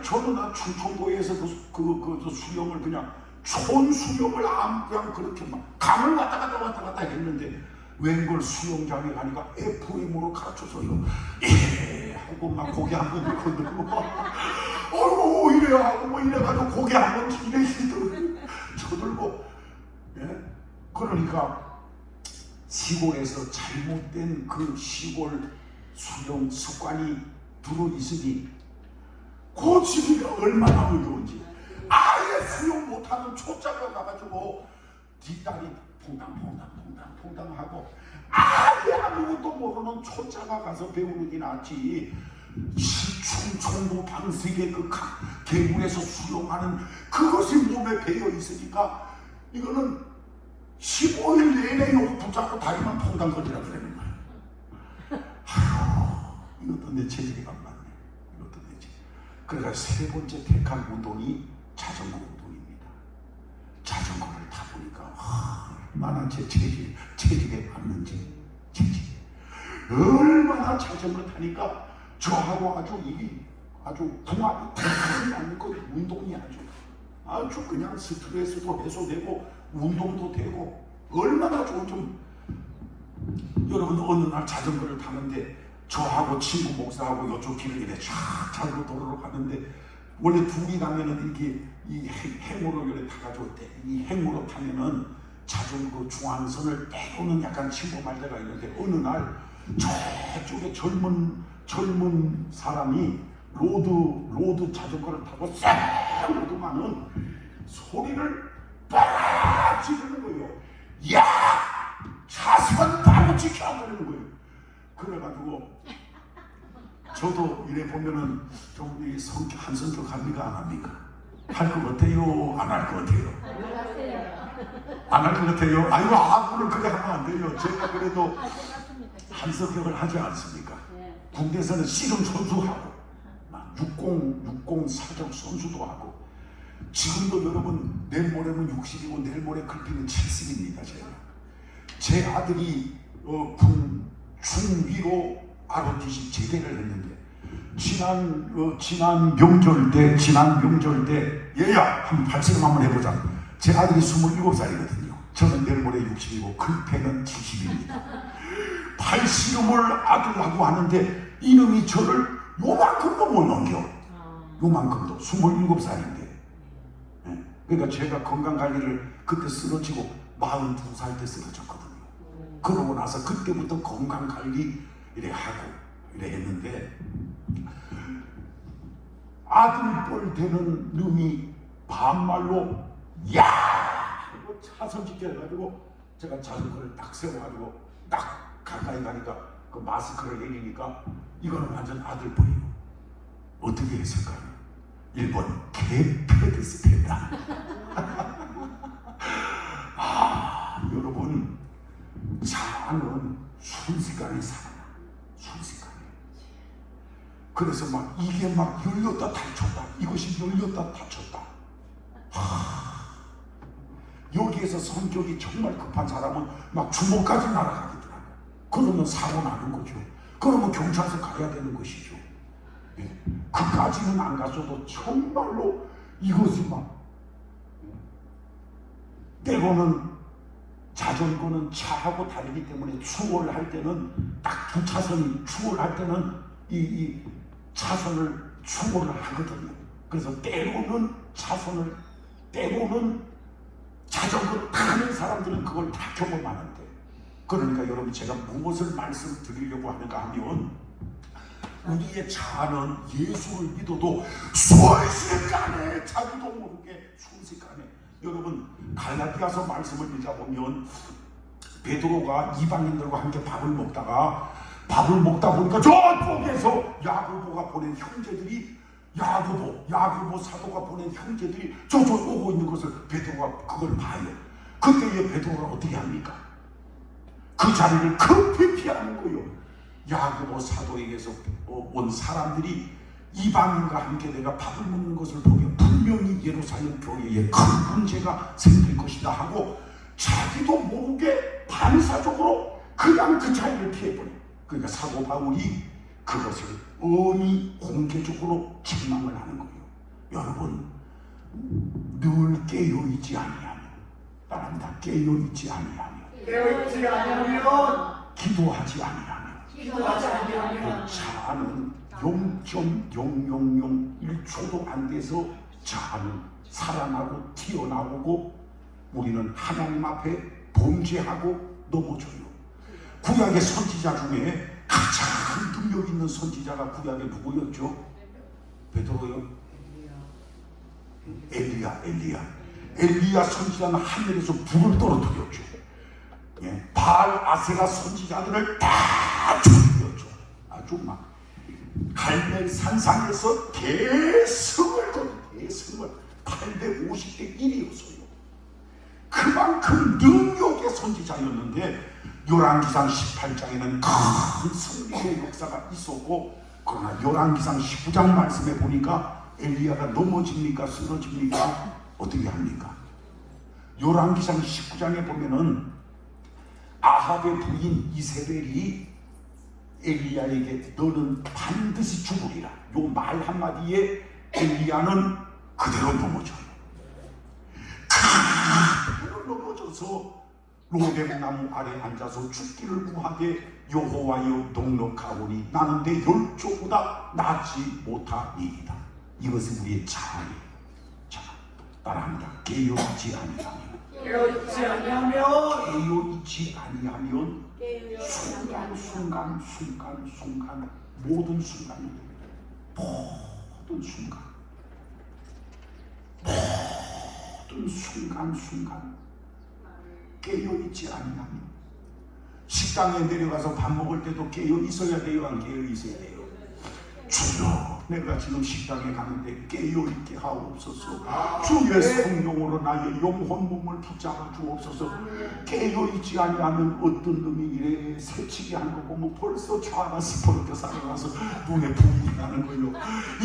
저는 충청도에서 그 수영을 그냥 촌 수영을 그냥 그렇게 막 강을 왔다 갔다 했는데 웬걸 수영장에 가니까 FM으로 가르쳐줘요. 예 하고 막 고개 한번 들고 어이구 이래 하고 뭐 이래가지고 고개 한번 이래 쳐들고 예? 그러니까 시골에서 잘못된 그 시골 수영 습관이 들어있으니 고치기가 얼마나 어려운지. 아예 수영 못하는 초짜가 가가지고 뒷다리 퐁당퐁당하고 아예 아무것도 모르는 초짜가 가서 배우는 게 낫지. 충청도 방식의 그 계곡에서 수영하는 그것이 몸에 배어 있으니까 이거는 15일 내내 요거 붙잡고 다리만 퐁당거리라 그러는 거야. 아휴 이것도 내 체질이 안 맞네. 이것도 내 체질. 그러니까 세 번째 택한 운동이 자전거 운동입니다. 자전거를 타보니까 얼마나 제 체질에 맞는지 얼마나 자전거 타니까 저하고 아주 이게 아주 궁합이 탁 맞는 거. 운동이 아주 그냥 스트레스도 해소되고 운동도 되고 얼마나 좋은. 좀 여러분, 어느 날 자전거를 타는데 저하고 친구 목사하고 이쪽 길을 이렇게 쫙 잘고 도로로 가는데, 원래 둘이 가면은 이렇게 이 행으로 이렇게 타가지고 이 행으로 타면은 자전거 중앙선을 때로는 약간 침범할 때가 있는데, 어느 날 저쪽에 젊은 사람이 로드 자전거를 타고 싹 오더만은 소리를 빡 지르는 거예요. 야! 차선 바로 지켜! 그러는 거예요. 그래가지고 저도 이래 보면은 좀 이 성격 한성격 합니까? 안 합니까? 할 것 같아요? 안 할 것 같아요? 안 할 것 같아요? 아이고, 아무를 그래 하면 안 돼요. 제가 그래도 한성격을 하지 않습니까? 군대에서는 씨름 선수하고 60 사격 선수도 하고, 지금도 여러분 내일 모레면 60이고 내일 모레 글피는 70입니다. 제 아들이 군 중위로 ROTC 제대를 했는데, 지난 명절 때 얘야 한번 발聲한번 해보자. 제 아들이 27살이거든요. 저는 내일 모레 60이고 글패는 70입니다. 발씨름을 아들하고 하는데 이놈이 저를 요만큼도 못 넘겨. 요만큼도. 27살인데. 그러니까 제가 건강관리를 그때 쓰러지고 42살 때 쓰러졌거든요. 그러고 나서 그때부터 건강관리 이래 하고 이래 했는데, 아들뻘 되는 놈이 반말로 야! 하고 차선 지켜가지고 제가 자전거를 딱 세워가지고 딱 가까이 가니까 그 마스크를 내리니까 이거는 완전 아들뻘이에요. 어떻게 했을까요? 1번 개패드스패다. 여러분, 자아는 순식간에 살아나. 순식간에. 그래서 막 이게 막 열렸다 닫혔다, 이것이 열렸다 닫혔다. 여기에서 성격이 정말 급한 사람은 막 주먹까지 날아가겠더라고요. 그러면 사고 나는 거죠. 그러면 경찰서 가야 되는 것이죠. 그까지는 안 가서도 정말로 이것이 막, 때로는 자전거는 차하고 다르기 때문에 추월할 때는 딱 두 차선이 추월할 때는 이 차선을 추월을 하거든요. 그래서 때로는 자전거 타는 사람들은 그걸 다 경험하는데, 그러니까 여러분, 제가 무엇을 말씀드리려고 하는가 하면, 우리의 자아는 예수를 믿어도 순식간에, 자기도 모르게 순식간에. 여러분, 갈라디아서 말씀을 읽어보면 베드로가 이방인들과 함께 밥을 먹다 보니까 저쪽에서 야고보가 보낸 형제들이, 야고보 사도가 보낸 형제들이 저쪽 오고 있는 것을 베드로가 그걸 봐요. 그때에 베드로가 어떻게 합니까? 그 자리를 급히 피하는 거예요. 야고보 사도에게서 온 사람들이 이방인과 함께 내가 밥을 먹는 것을 보면 분명히 예루살렘 교회에 큰 문제가 생길 것이다 하고, 자기도 모르게 반사적으로 그냥 그 자리를 피해버려. 그러니까 사도 바울이 그것을 엄히 공개적으로 책망을 하는 거예요. 여러분, 늘 깨어있지 아니하며, 따라합니다. 깨어있지 아니하며, 기도하지 아니하며, 자아는 0.0001초도 안 돼서 자아는 살아나고 튀어나오고, 우리는 하나님 앞에 범죄하고 넘어져요. 구약의 선지자 중에 가장 능력 있는 선지자가 구약에 누구였죠? 베드로요? 엘리야 선지자는 하늘에서 불을 떨어뜨렸죠. 바알 아세라 선지자들을 다 죽였죠. 아주 막 갈멜 산상에서 대승을 850대 1이었어요. 그만큼 능력의 선지자였는데, 열왕기상 18장에는 큰 승리의 역사가 있었고, 그러나 열왕기상 19장 말씀에 보니까 엘리야가 넘어집니까? 쓰러집니까? 어떻게 합니까? 열왕기상 19장에 보면은 아합의 부인 이세벨이 엘리야에게 너는 반드시 죽으리라. 요 말 한마디에 엘리야는 그대로 넘어져요. 그대로 넘어져서 로뎀나무 아래 앉아서 죽기를 구하게 여호와여 넉넉하오니 나는 내 열조보다 낫지 못하니이다. 이것은 우리의 자아예요. 자, 따라합니다. 깨어있지 아니하면 깨어있지 아니하면 깨어있지 아니하면 순간 모든 순간이 모든 순간 깨어있지 아니하면 식당에 내려가서 밥 먹을 때도 깨어있어야 돼요? 안 깨어있어야 돼요? 주여 내가 지금 식당에 가는데 깨어있게 하옵소서. 주의 성령으로 나의 영혼 몸을 붙잡아 주옵소서. 깨어있지 아니하면 어떤 놈이 이래 새치기 한 거 보면 벌써 좌가 스포르게 살아나서 눈에 붕이 나는 거요.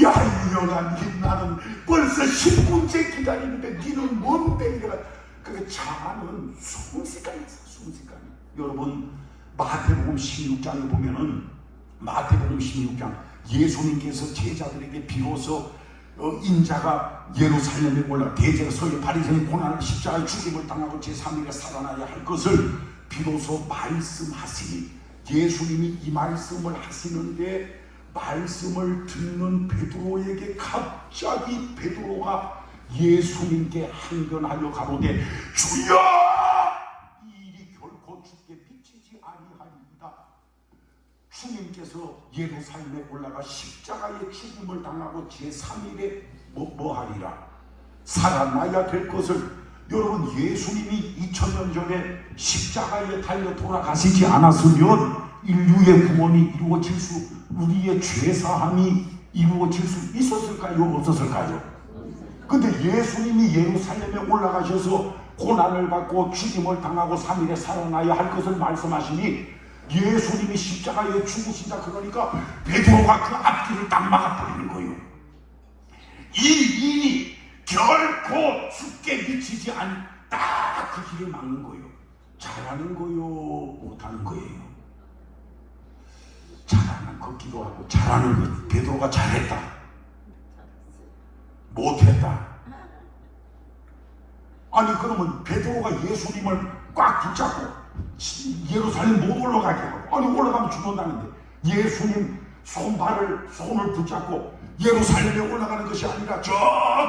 야 이년아 나는 벌써 10분째 기다리는데 니는 뭔데 이래가. 그 자아는 순식간이 있어. 순식간이. 여러분 마태복음 16장에 보면은 마태복음 16장 예수님께서 제자들에게 비로소 인자가 예루살렘에 올라 대제가 서기 바리새인 고난을 십자가의 죽임을 당하고 제3일에 살아나야 할 것을 비로소 말씀하시니 예수님이 이 말씀을 하시는데 말씀을 듣는 베드로에게 갑자기 베드로가 예수님께 항변하여 가로되 주여 이 일이 결코 주께 비치지 아니하리이다. 주님께서 예루살렘에 올라가 십자가의 죽음을 당하고 제3일에 뭐하리라 살아나야 될 것을 여러분 예수님이 2000년 전에 십자가에 달려 돌아가시지 않았으면 인류의 구원이 이루어질 수 우리의 죄사함이 이루어질 수 있었을까요? 없었을까요? 근데 예수님이 예루살렘에 올라가셔서 고난을 받고 죽임을 당하고 3일에 살아나야 할 것을 말씀하시니 예수님이 십자가에 죽으신다 그러니까 베드로가 그 앞길을 딱 막아버리는 거예요. 이 일이 결코 죽게 미치지 않 딱 그 길을 막는 거예요. 잘하는 거요 못하는 거예요? 잘하는 걷기도 하고 잘하는 거. 베드로가 잘했다 못했다. 아니 그러면 베드로가 예수님을 꽉 붙잡고 예루살렘 못 올라가게 하고 아니 올라가면 죽는다는데 예수님 손을 붙잡고 예루살렘에 올라가는 것이 아니라 저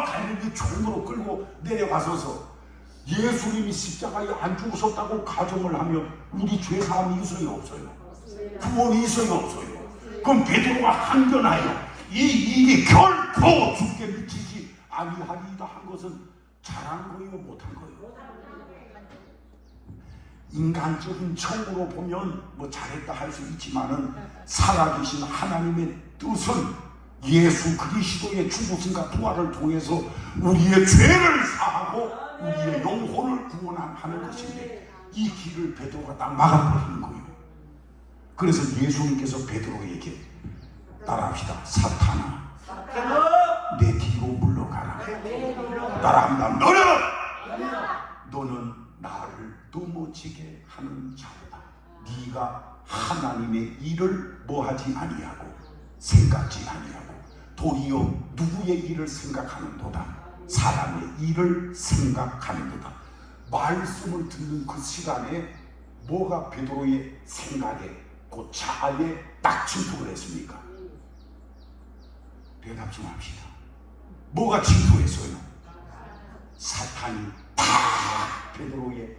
갈릴리 총으로 끌고 내려가서서 예수님이 십자가에 안 죽으셨다고 가정을 하면 우리 죄사함이 있어요 없어요? 구원이 있어요 없어요? 그럼 베드로가 항변하여 이 일이 결코 죽게 미치지 아니하리이다 한 것은 잘한 거예요 못한 거예요? 인간적인 청으로 보면 뭐 잘했다 할 수 있지만은 살아계신 하나님의 뜻은 예수 그리스도의 죽으심과 부활을 통해서 우리의 죄를 사하고 우리의 영혼을 구원하는 것인데 이 길을 베드로가 딱 막아버리는 거예요. 그래서 예수님께서 베드로에게 따라합시다. 사탄아 내 뒤로 물러가라. 따라합니다. 너는 나를 넘어지게 하는 자로다. 네가 하나님의 일을 뭐하지 아니하고 생각지 아니하고 도리어 누구의 일을 생각하는도다. 사람의 일을 생각하는도다. 말씀을 듣는 그 시간에 뭐가 베드로의 생각에 그 자아에 딱 침투를 했습니까? 대답 좀 합시다. 뭐가 침투했어요? 사탄이 다 베드로의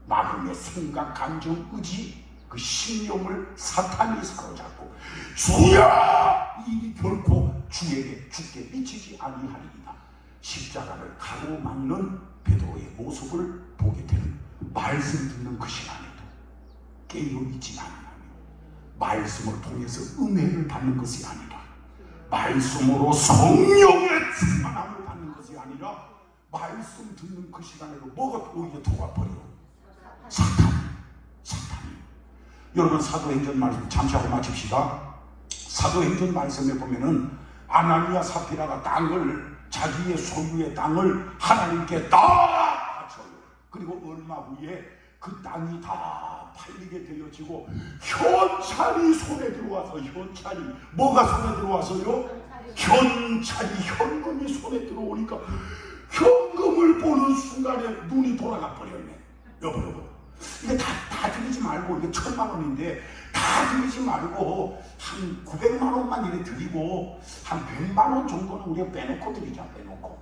마음의 생각, 감정, 의지, 그 신념을 사탄이 사로잡고 주여! 이 일이 결코 주에게 죽게 미치지 아니하리이다. 십자가를 가로막는 베드로의 모습을 보게 되는 말씀 듣는 그 시간에도 깨어있지 아니하며 말씀을 통해서 은혜를 받는 것이 아니라 말씀으로 성령의 충만함을 받는 것이 아니라 말씀 듣는 그 시간에도 뭐가 오히려 도와버려요? 사탄이. 여러분 사도행전 말씀 잠시 하고 마칩시다. 사도행전 말씀에 보면은 아나니아 사피라가 땅을 자기의 소유의 땅을 하나님께 다 바쳐요. 그리고 얼마 후에 그 땅이 다 팔리게 되어지고 현찰이 손에 들어와서 현찰이 뭐가 손에 들어와서요? 현찰이 현금이 손에 들어오니까 현금을 보는 순간에 눈이 돌아가 버렸네. 여보 이게 다 드리지 말고 이게 1,000만 원인데 다 드리지 말고 한 900만 원만 이렇게 드리고 한 100만 원 정도는 우리가 빼놓고 드리자. 빼놓고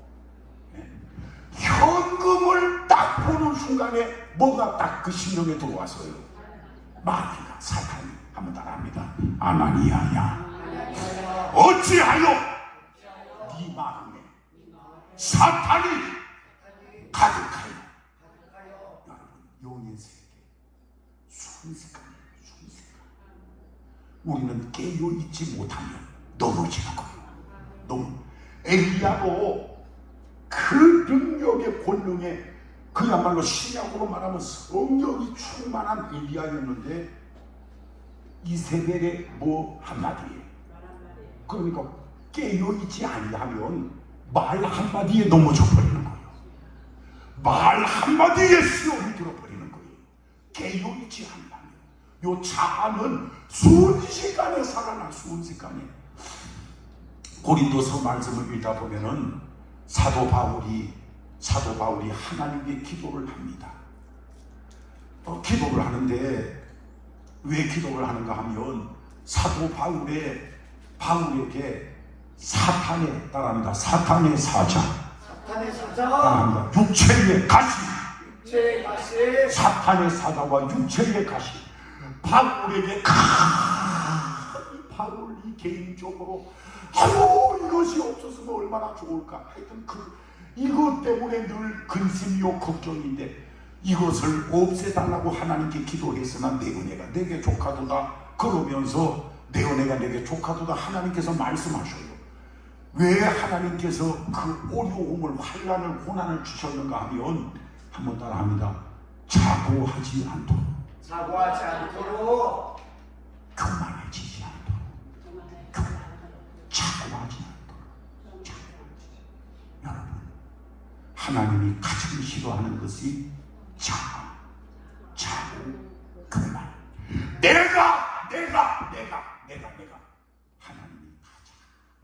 현금을 딱 보는 순간에 뭐가 딱 그 심령에 들어왔어요? 마귀가 사탄이 한번 따라합니다. 아나니아야 어찌하여 네 마음에 사탄이 가득하여. 여러분 영의 세계 순식간이에요. 순식간. 우리는 깨어있지 못하면 넘어지는 거예요. 너무 엘리야도 그 능력의 권능에 그야말로 신약으로 말하면 성령이 충만한 엘리야였는데 이세벨의 뭐 한마디에 그러니까 깨어있지 아니하면 말 한마디에 넘어져 버리는 거예요. 말 한마디에 시험이 들어버리는 거예요. 깨어있지 않다면 요 자아는 순식간에 살아나. 순식간에. 고린도서 말씀을 읽다 보면은 사도 바울이 하나님께 기도를 합니다. 기도를 하는데 왜 기도를 하는가 하면 사도 바울에게 사탄의 따라합니다. 사탄의 사자 따라합니다. 육체의 가시 사탄의 사자와 육체의 가시 바울에게 바울이 개인적으로 이것이 없었으면 얼마나 좋을까. 하여튼 이것 때문에 늘 근심이요 걱정인데 이것을 없애달라고 하나님께 기도했으나 내 은혜가 내게 족하도다. 그러면서 내 은혜가 내게 족하도다 하나님께서 말씀하셔요. 왜 하나님께서 그 어려움을 환난을 고난을 주셨는가 하면 한번 따라합니다. 자고하지 않도록 교만해지지 않도록 자고하지 않도록. 여러분 하나님이 가장 싫어하는 것이 자고 교만. 내가 하나님이 가장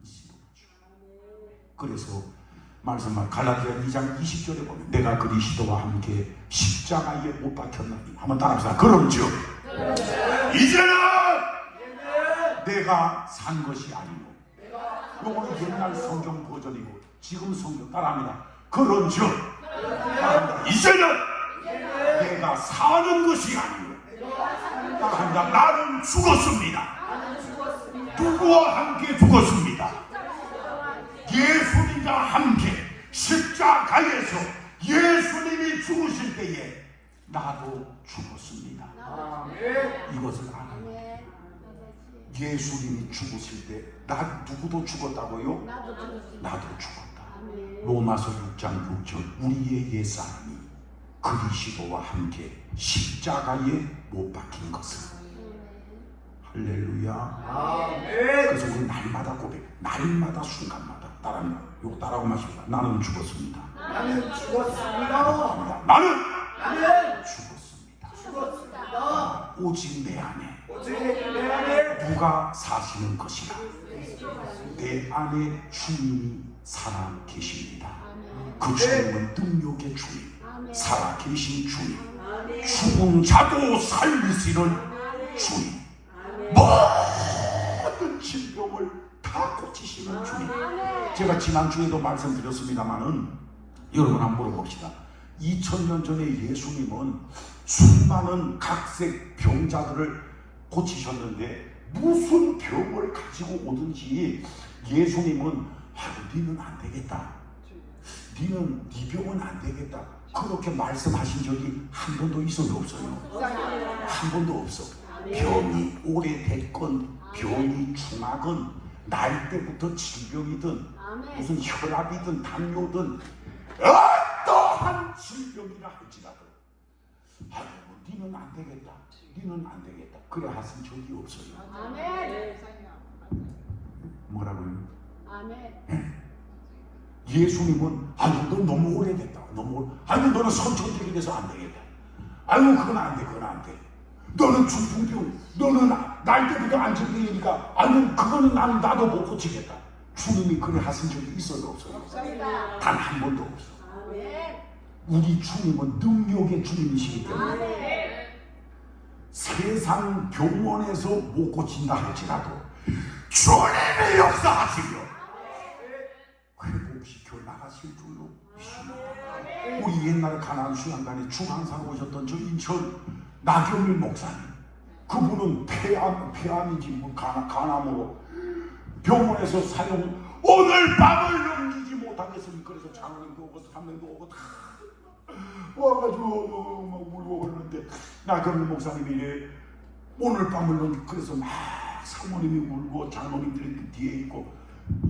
싫어하죠. 그래서 말씀만 갈라디아 2장 20절에 보면 내가 그리스도와 함께 십자가에 못 박혔나니 한번 따라합시다. 그럼즉 이제는 내가 산 것이 아니고 요거는 옛날 성경 버전이고 지금 성경 따라합니다. 그런즉 이제는 내가 사는 것이 아니고 따라합니다. 나는 죽었습니다. 누구와 함께 죽었습니다? 예수님과 함께 십자가에서 예수님이 죽으실 때에 나도 죽었습니다. 이것을 알아요. 예수님이 죽으실 때 나 누구도 죽었다고요? 나도 죽었다. 로마서 6장 6절 우리의 옛사람이 그리스도와 함께 십자가에 못 박힌 것은 할렐루야. 그래서 우리 날마다 고백, 날마다 순간마다 따라합니다. 욕 따라하고 마십니다. 나는 죽었습니다. 나는 죽었습니다. 나는 죽었습니다. 오직 내 안에 누가 사시는 것이라. 내 안에 주님이 살아 계십니다. 그 주님은 능력의 주님, 살아 계신 주님, 죽은 자도 살리시는 주님, 모든 질병을 다 고치시는 주님. 제가 지난주에도 말씀드렸습니다만은 여러분 한번 물어봅시다. 2000년 전에 예수님은 수많은 각색 병자들을 고치셨는데 무슨 병을 가지고 오든지 예수님은 니는 안 되겠다. 니는 네 병은 안 되겠다. 그렇게 말씀하신 적이 한 번도 있어요? 없어요? 한 번도 없어. 병이 오래됐건 병이 중하건 날 때부터 질병이든 무슨 혈압이든 담요든 어떠한 질병이라 할지라도 니는 안 되겠다. 니는 안 되겠다. 그래 하신 적이 없어요. 아멘. 뭐라고요? 아멘. 예수님은 너 너무 오래됐다. 너는 선천적이 돼서 안 되겠다. 아이고 그건 안 돼, 그건 안 돼. 너는 중풍병, 너는 날 때부터 안정병이니까 아니 그거는 나도 못 고치겠다. 주님이 그래 하신 적이 있어도 없어요. 단 한 번도 없어. 우리 주님은 능력의 주님이시기 때문에 세상 병원에서 못 고친다 할지라도 주님의 역사하시며 회복시켜 나가실 줄로 믿습니다. 우리 옛날에 가나안 수양단에 중앙사로 오셨던 저 인천 나경일 목사님, 그분은 폐암인지 뭐 간암으로 병원에서 사용 오늘 밤을 넘기지 못하겠으니 그래서 장로님도 오고 삼명도 오고 다 와가지고 막 울고 그러는데 나경일 목사님이 이래 오늘 밤을 그래서 막 사모님이 울고 장로님들이 뒤에 있고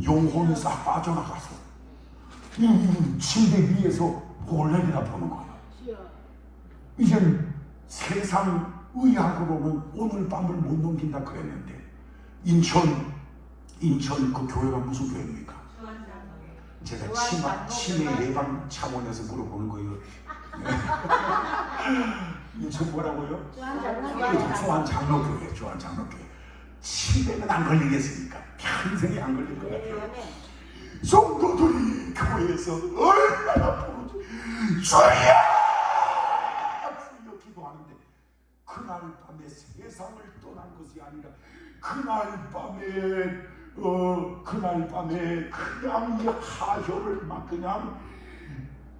영혼이 싹 빠져나가서 침대 위에서 볼내리다 보는 거예요. 이젠 세상 의학으로는 오늘 밤을 못 넘긴다 그랬는데 인천 그 교회가 무슨 교회입니까? 제가 치매 예방 차원에서 물어보는 거예요. 인천 뭐라고요? 주한장로교회. 치매는 안 걸리겠습니까? 평생에 안 걸릴 것 같아요. 성도들이 교회에서 얼마나 부르지 주여 기도하는데 그날 밤에 세상을 떠난 것이 아니라 그날 밤에 그냥 이 하혈을 막 그냥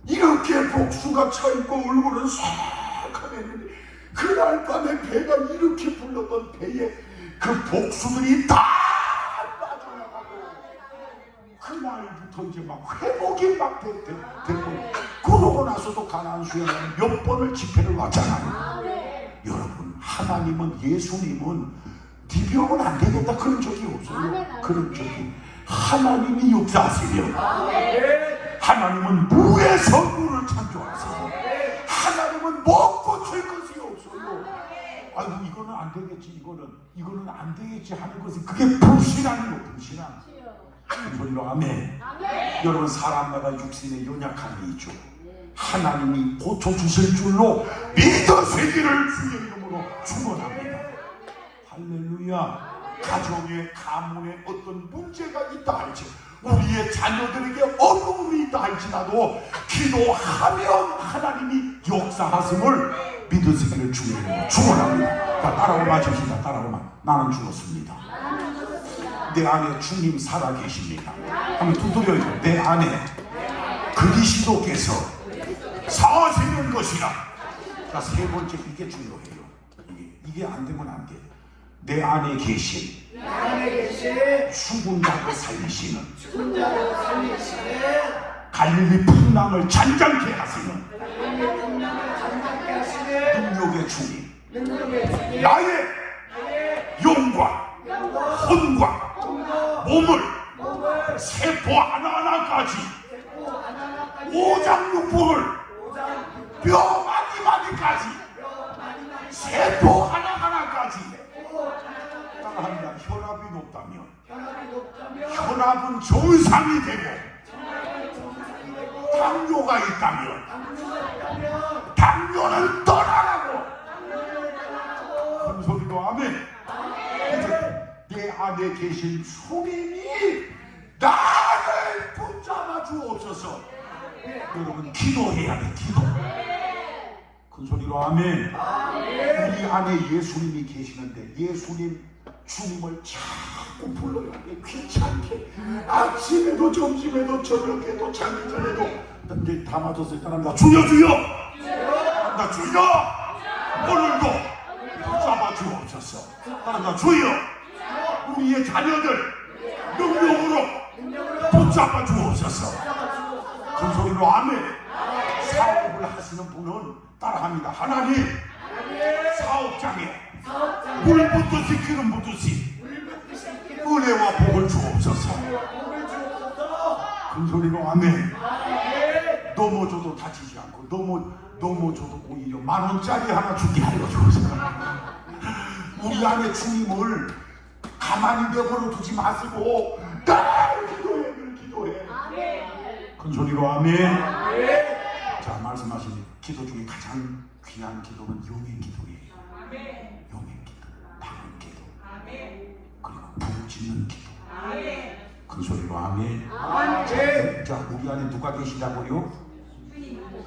이렇게 복수가 차있고 얼굴은 싹하했는데 그날 밤에 배가 이렇게 불렀던 배에 그 복수들이 다 빠져나가고 그날부터 이제 막 회복이 막 되고 그러고 나서도 가나안 수양은 몇 번을 집회를 왔잖아요. 여러분, 하나님은 예수님은 네 병은 안 되겠다 그런 적이 없어요. 그런 적이 하나님이 역사하시며 하나님은 무의 선물을 창조하시고 하나님은 못 고칠 것이 없어요. 아이고 이거는 안 되겠지, 이거는 안 되겠지 하는 것이 그게 불신앙이고 불신앙. 소리로 아멘. 여러분, 사람마다 육신에 연약함이 있죠. 하나님이 고쳐주실 줄로 믿으시기를 주의 이름으로 축원합니다. 할렐루야. 가정에 가문에 어떤 문제가 있다 할지 우리의 자녀들에게 어려움이 있다 할지라도 기도하면 하나님이 역사하심을 믿으시기를 주의 이름으로 축원합니다. 따라오마 주시다. 따라오마. 나는 죽었습니다. 내 안에 주님 살아계십니다. 한번 두드려요. 내 안에 그리스도께서 사시는 것이라. 자, 세 번째, 이게 중요해요. 이게 안 되면 안 돼. 내 안에 계신 죽은 자를 살리시는 갈릴리 풍랑을 잔잔케 하시는 능력의 주님, 나의 영과 혼과 몸을 세포 하나하나까지 오장육부를 뼈 마디마디까지 세포 하나하나까지 따라합니다. 혈압이 높다면 혈압은 정상이 되고 당뇨가 있다면 당뇨는 떠나라고. 큰 소리로 아멘. 이제 내 안에 계신 주님이 나를 붙잡아 주옵소서. 여러분, 기도해야 돼. 기도. 큰 소리로 아멘. 우리 안에 예수님이 계시는데 예수님 주님을 자꾸 불러야 돼. 귀찮게 아침에도 점심에도 저녁에도 자기 전에도 이제 다 맞았을 때는 주여 나 주여 오늘도 붙잡아 주옵소서. 따라 주여 우리의 자녀들 능력으로 붙잡아 주옵소서. 큰 소리로 아멘. 사업을 하시는 분은 따라합니다. 하나님 사업장에 물부터 지키는 부듯이 은혜와 복을 주옵소서. 큰 소리로 아멘. 넘어져도 다치지 않고 넘어져도 오히려 10,000원짜리 하나 주게 하여 주옵소서. 우리 안에 주님을 가만히 내버려 두지 마시고 늘 기도해. 큰 소리로 아멘. 자, 말씀하신 기도 중에 가장 귀한 기도는 영의 기도예요. 영의 기도, 방언 기도, 그리고 부르짖는 기도. 큰 소리로 아멘. 자, 우리 안에 누가 계시다고요?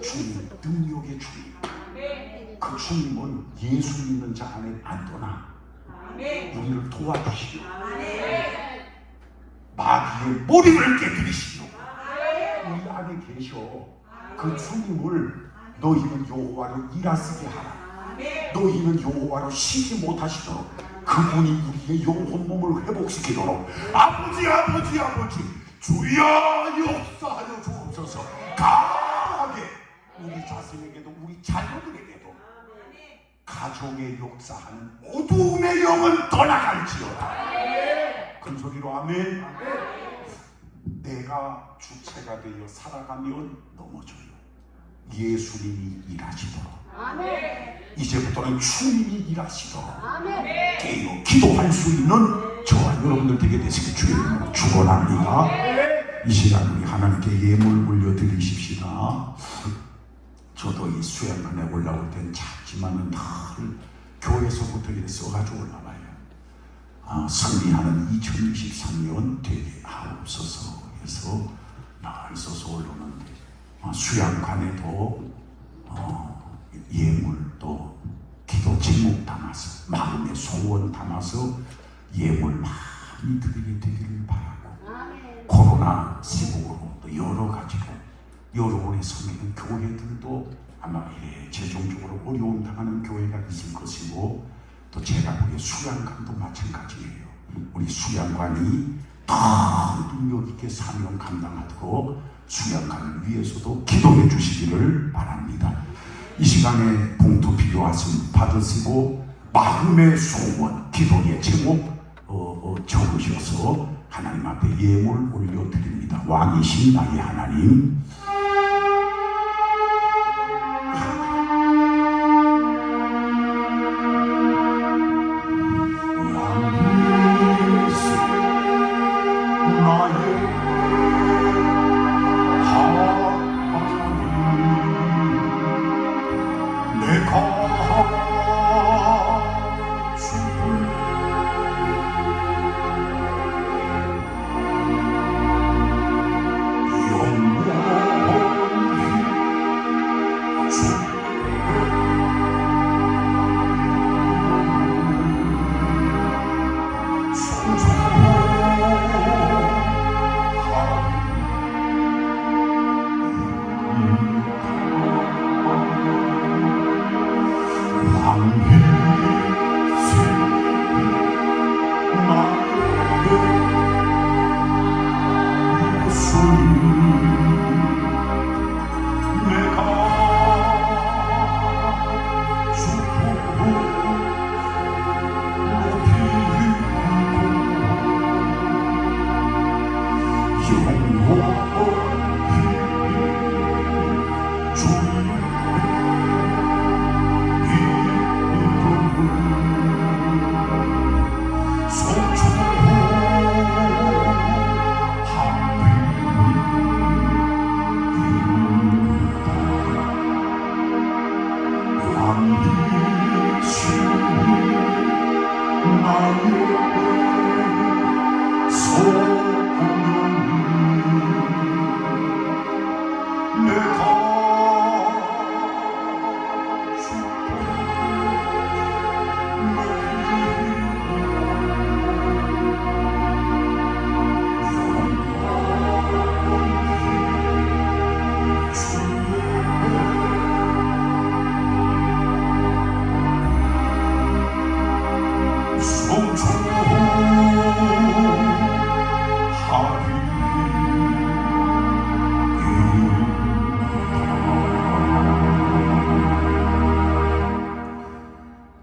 주님, 능력의 주님. 그 주님은 예수 믿는 자 안에 안 떠나 우리를 도와주시고 마귀의 머리를 깨뜨리시고 우리 안에 계셔. 그 주님을 너희는 여호와로 일하시게 하라. 너희는 여호와로 쉬지 못하시도록 그분이 우리의 영혼 몸을 회복시키도록 아버지 주여 역사하여 주옵소서. 강하게 우리 자신에게도 우리 자녀들에게도 가정의 역사하는 어두움의 영은 떠나갈지어다. 큰 소리로 아멘. 내가 주체가 되어 살아가면 넘어져요. 예수님이 일하시도록 이제부터는 주님이 일하시도록 깨어 기도할 수 있는 저와 여러분들 되게 되시길 주의 이름으로 축원합니다. 이 시간 우리 하나님께 예물 올려드리십시다. 저도 이 수양관에 올라올 땐 작지만은 늘 교회에서부터 이렇게 써가지고 올라와요. 승리하는 2023년 되게 하옵소서 해서 늘 써서 올라오는데 수양관에도 예물 또 기도 제목 담아서 마음의 소원 담아서 예물 많이 드리게 되기를 바라고 코로나 시국으로 또 여러 가지로 여러분의 섬기는 교회들도 아마 재정적으로 어려움 당하는 교회가 있을 것이고 또 제가 보기에 수양관도 마찬가지예요. 우리 수양관이 더 능력 있게 사명 감당하도록 수양관을 위해서도 기도해 주시기를 바랍니다. 이 시간에 봉투 필요하신 받으시고 마음의 소원, 기도의 제목 적으셔서 하나님 앞에 예물 올려드립니다. 왕이신 나의 하나님,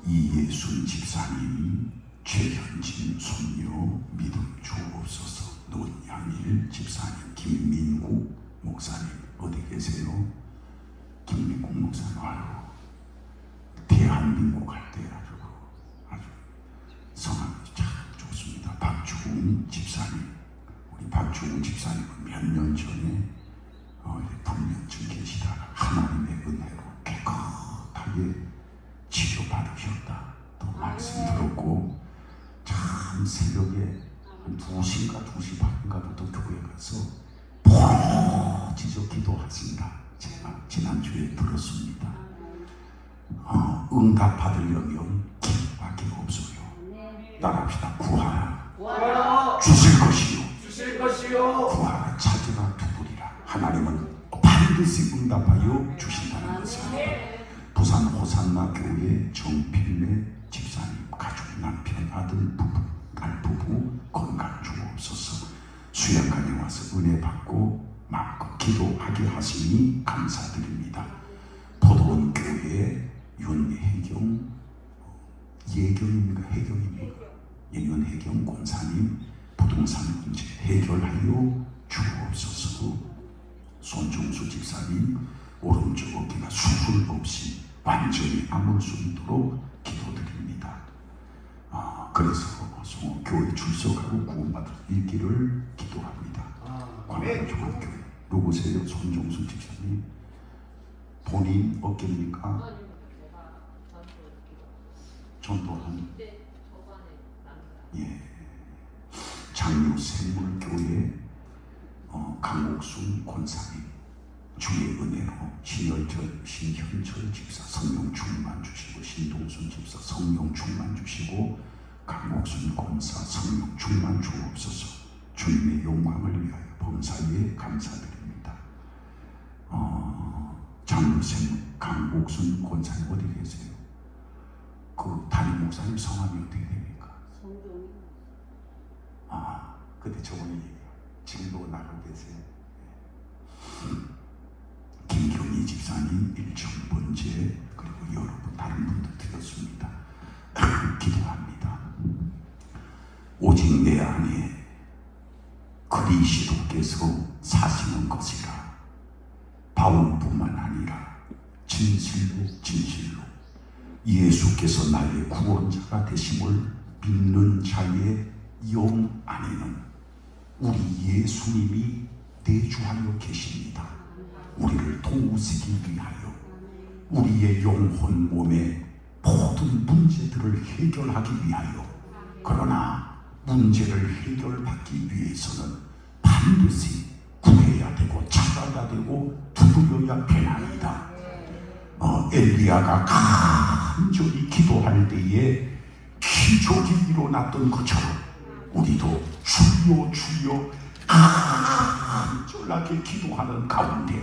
이예순 집사님, 최현진 손녀 믿음 주옵소서. 노양일 집사님, 김민국 목사님 어디 계세요? 김민국 목사님, 아유 대한민국 할 때 아주 성함이 참 좋습니다. 박주웅 집사님, 우리 박주웅 집사님은 몇 년 전에 불면증 계시다가 하나님의 은혜로 깨끗하게 쾌쾌하게 치료받으셨다. 또 말씀 들었고 참 새벽에 한 2시인가 2시 반인가부터 교회 가서 부르짖어 기도하신다. 제가 지난주에 들었습니다. 응답 받으려면 기도밖에 없어요. 따라합시다. 구하라 주실 것이요 구하라 찾으라 두드리라. 하나님은 반드시 응답하여 주신다는 것입니다. 부산 호산나 교회 정필래 집사님 가족 남편 아들 부부 딸 부부 건강 주옵소서. 수양관에 와서 은혜 받고 마음껏 기도하게 하시니 감사드립니다. 포도원 교회 윤혜경 예경입니까? 해경입니까? 윤혜경 권사님 부동산 문제 해결하여 주옵소서. 손종수 집사님 오른쪽 어깨가 수술 없이 완전히 아물 수 있도록 기도드립니다. 그래서 교회 출석하고 구원받을 있기를 기도합니다. 광명중앙교회 누구세요? 손종수 집사님 본인 어깨입니까? 전도하는 예. 장유생물교회 강옥순 권사님 주의 은혜로 신현철 집사 성령 충만 주시고 신동순 집사 성령 충만 주시고 강옥순 권사 성령 충만 주옵소서. 주님의 영광을 위하여 범사에 감사드립니다. 장유생 강옥순 권사님 어디 계세요? 그 담임 목사님 성함이 어떻게 됩니까? 성종이. 그때 저번에 얘기해요. 지금도 나가고 계세요. 김경희 집사님 일천번째 그리고 여러분 다른 분도 드렸습니다. 기도합니다. 오직 내 안에 그리스도께서 사시는 것이라. 바울뿐만 아니라 진실로 예수께서 나의 구원자가 되심을 믿는 자의 영 안에는 우리 예수님이 내주하여 계십니다. 우리를 도우시기 위하여 우리의 영혼 몸의 모든 문제들을 해결하기 위하여. 그러나 문제를 해결받기 위해서는 반드시 구해야 되고 찾아야 되고 두드려야 되나이다. 엘리야가 간절히 기도할 때에 기적이 일어났던 것처럼 우리도 주여 간절하게 기도하는 가운데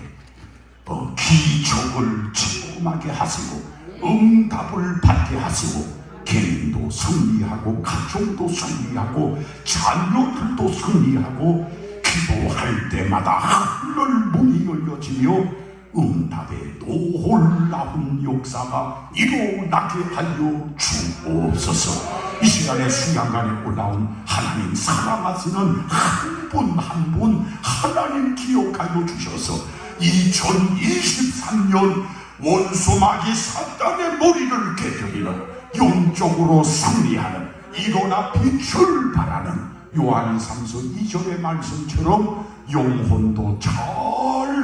기적을 체험하게 하시고 응답을 받게 하시고 개인도 승리하고 가정도 승리하고 자녀들도 승리하고 기도할 때마다 하늘 문이 열려지며 응답의 놀라운 역사가 일어나게 하여 주옵소서. 이 시간에 수양관에 올라온 하나님 사랑하시는 한 분 한 분 하나님 기억하여 주셔서 2023년 원수마귀 사단의 머리를 깨뜨리는 영적으로 승리하는 일어나 빛을 발하는 요한삼서 2절의 말씀처럼 영혼도 잘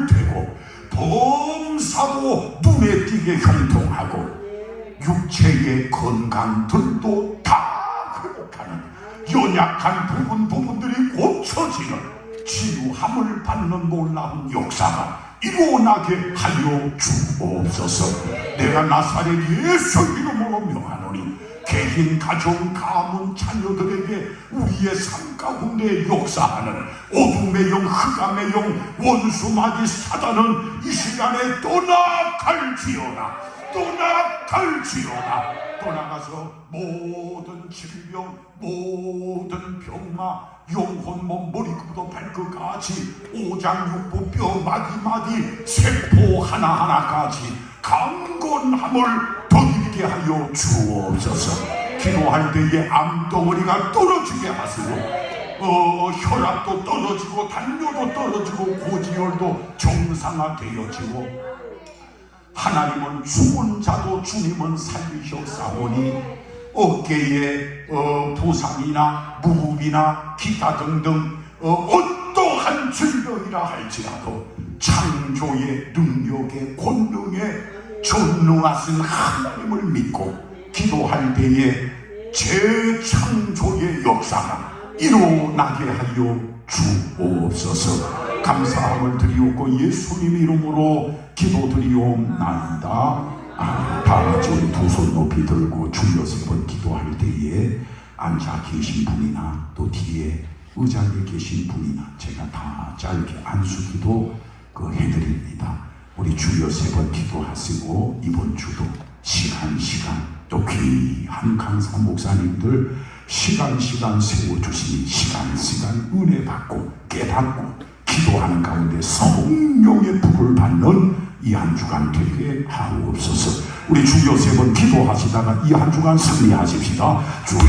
되고 범사도 눈에 띄게 형통하고 육체의 건강들도 다 회복하는 연약한 부분들이 고쳐지는 치유함을 받는 놀라운 역사가 일어나게 하여 주옵소서. 내가 나사렛 예수 이름으로 명하노니 개인, 가정, 가문, 자녀들에게 우리의 삶 가운데 역사하는 어둠의 영, 흑암의 영, 원수마귀 사단은 이 시간에 떠나갈지어다. 떠나가서 모든 질병, 모든 병마, 영혼 몸 머리부터 발끝까지 오장육부 뼈 마디마디 세포 하나하나까지 강건함을 더디게 하여 주옵소서. 기도할 때에 암덩어리가 떨어지게 하시고 혈압도 떨어지고 당뇨도 떨어지고 고지혈도 정상화되어지고 하나님은 죽은 자도 주님은 살리셨사오니 어깨에 부상이나 무릎이나 기타 등등 어떠한 질병이라 할지라도 창조의 능력의 권능의 전능하신 하나님을 믿고 기도할 때에 재창조의 역사가 일어나게 하여 주옵소서. 감사함을 드리옵고 예수님 이름으로 기도드리옵나이다. 다 같이 우리 두 손 높이 들고 주여 세 번 기도할 때에 앉아 계신 분이나 또 뒤에 의자에 계신 분이나 제가 다 짧게 안수기도 해드립니다. 우리 주여 세 번 기도하시고 이번 주도 시간 또 귀한 강사 목사님들 시간 세워주시니 시간 은혜 받고 깨닫고 기도하는 가운데 성령의 불을 받는 이 한 주간 되게 하옵소서. 우리 주여 세 번 기도하시다가 이 한 주간 승리하십시다. 주여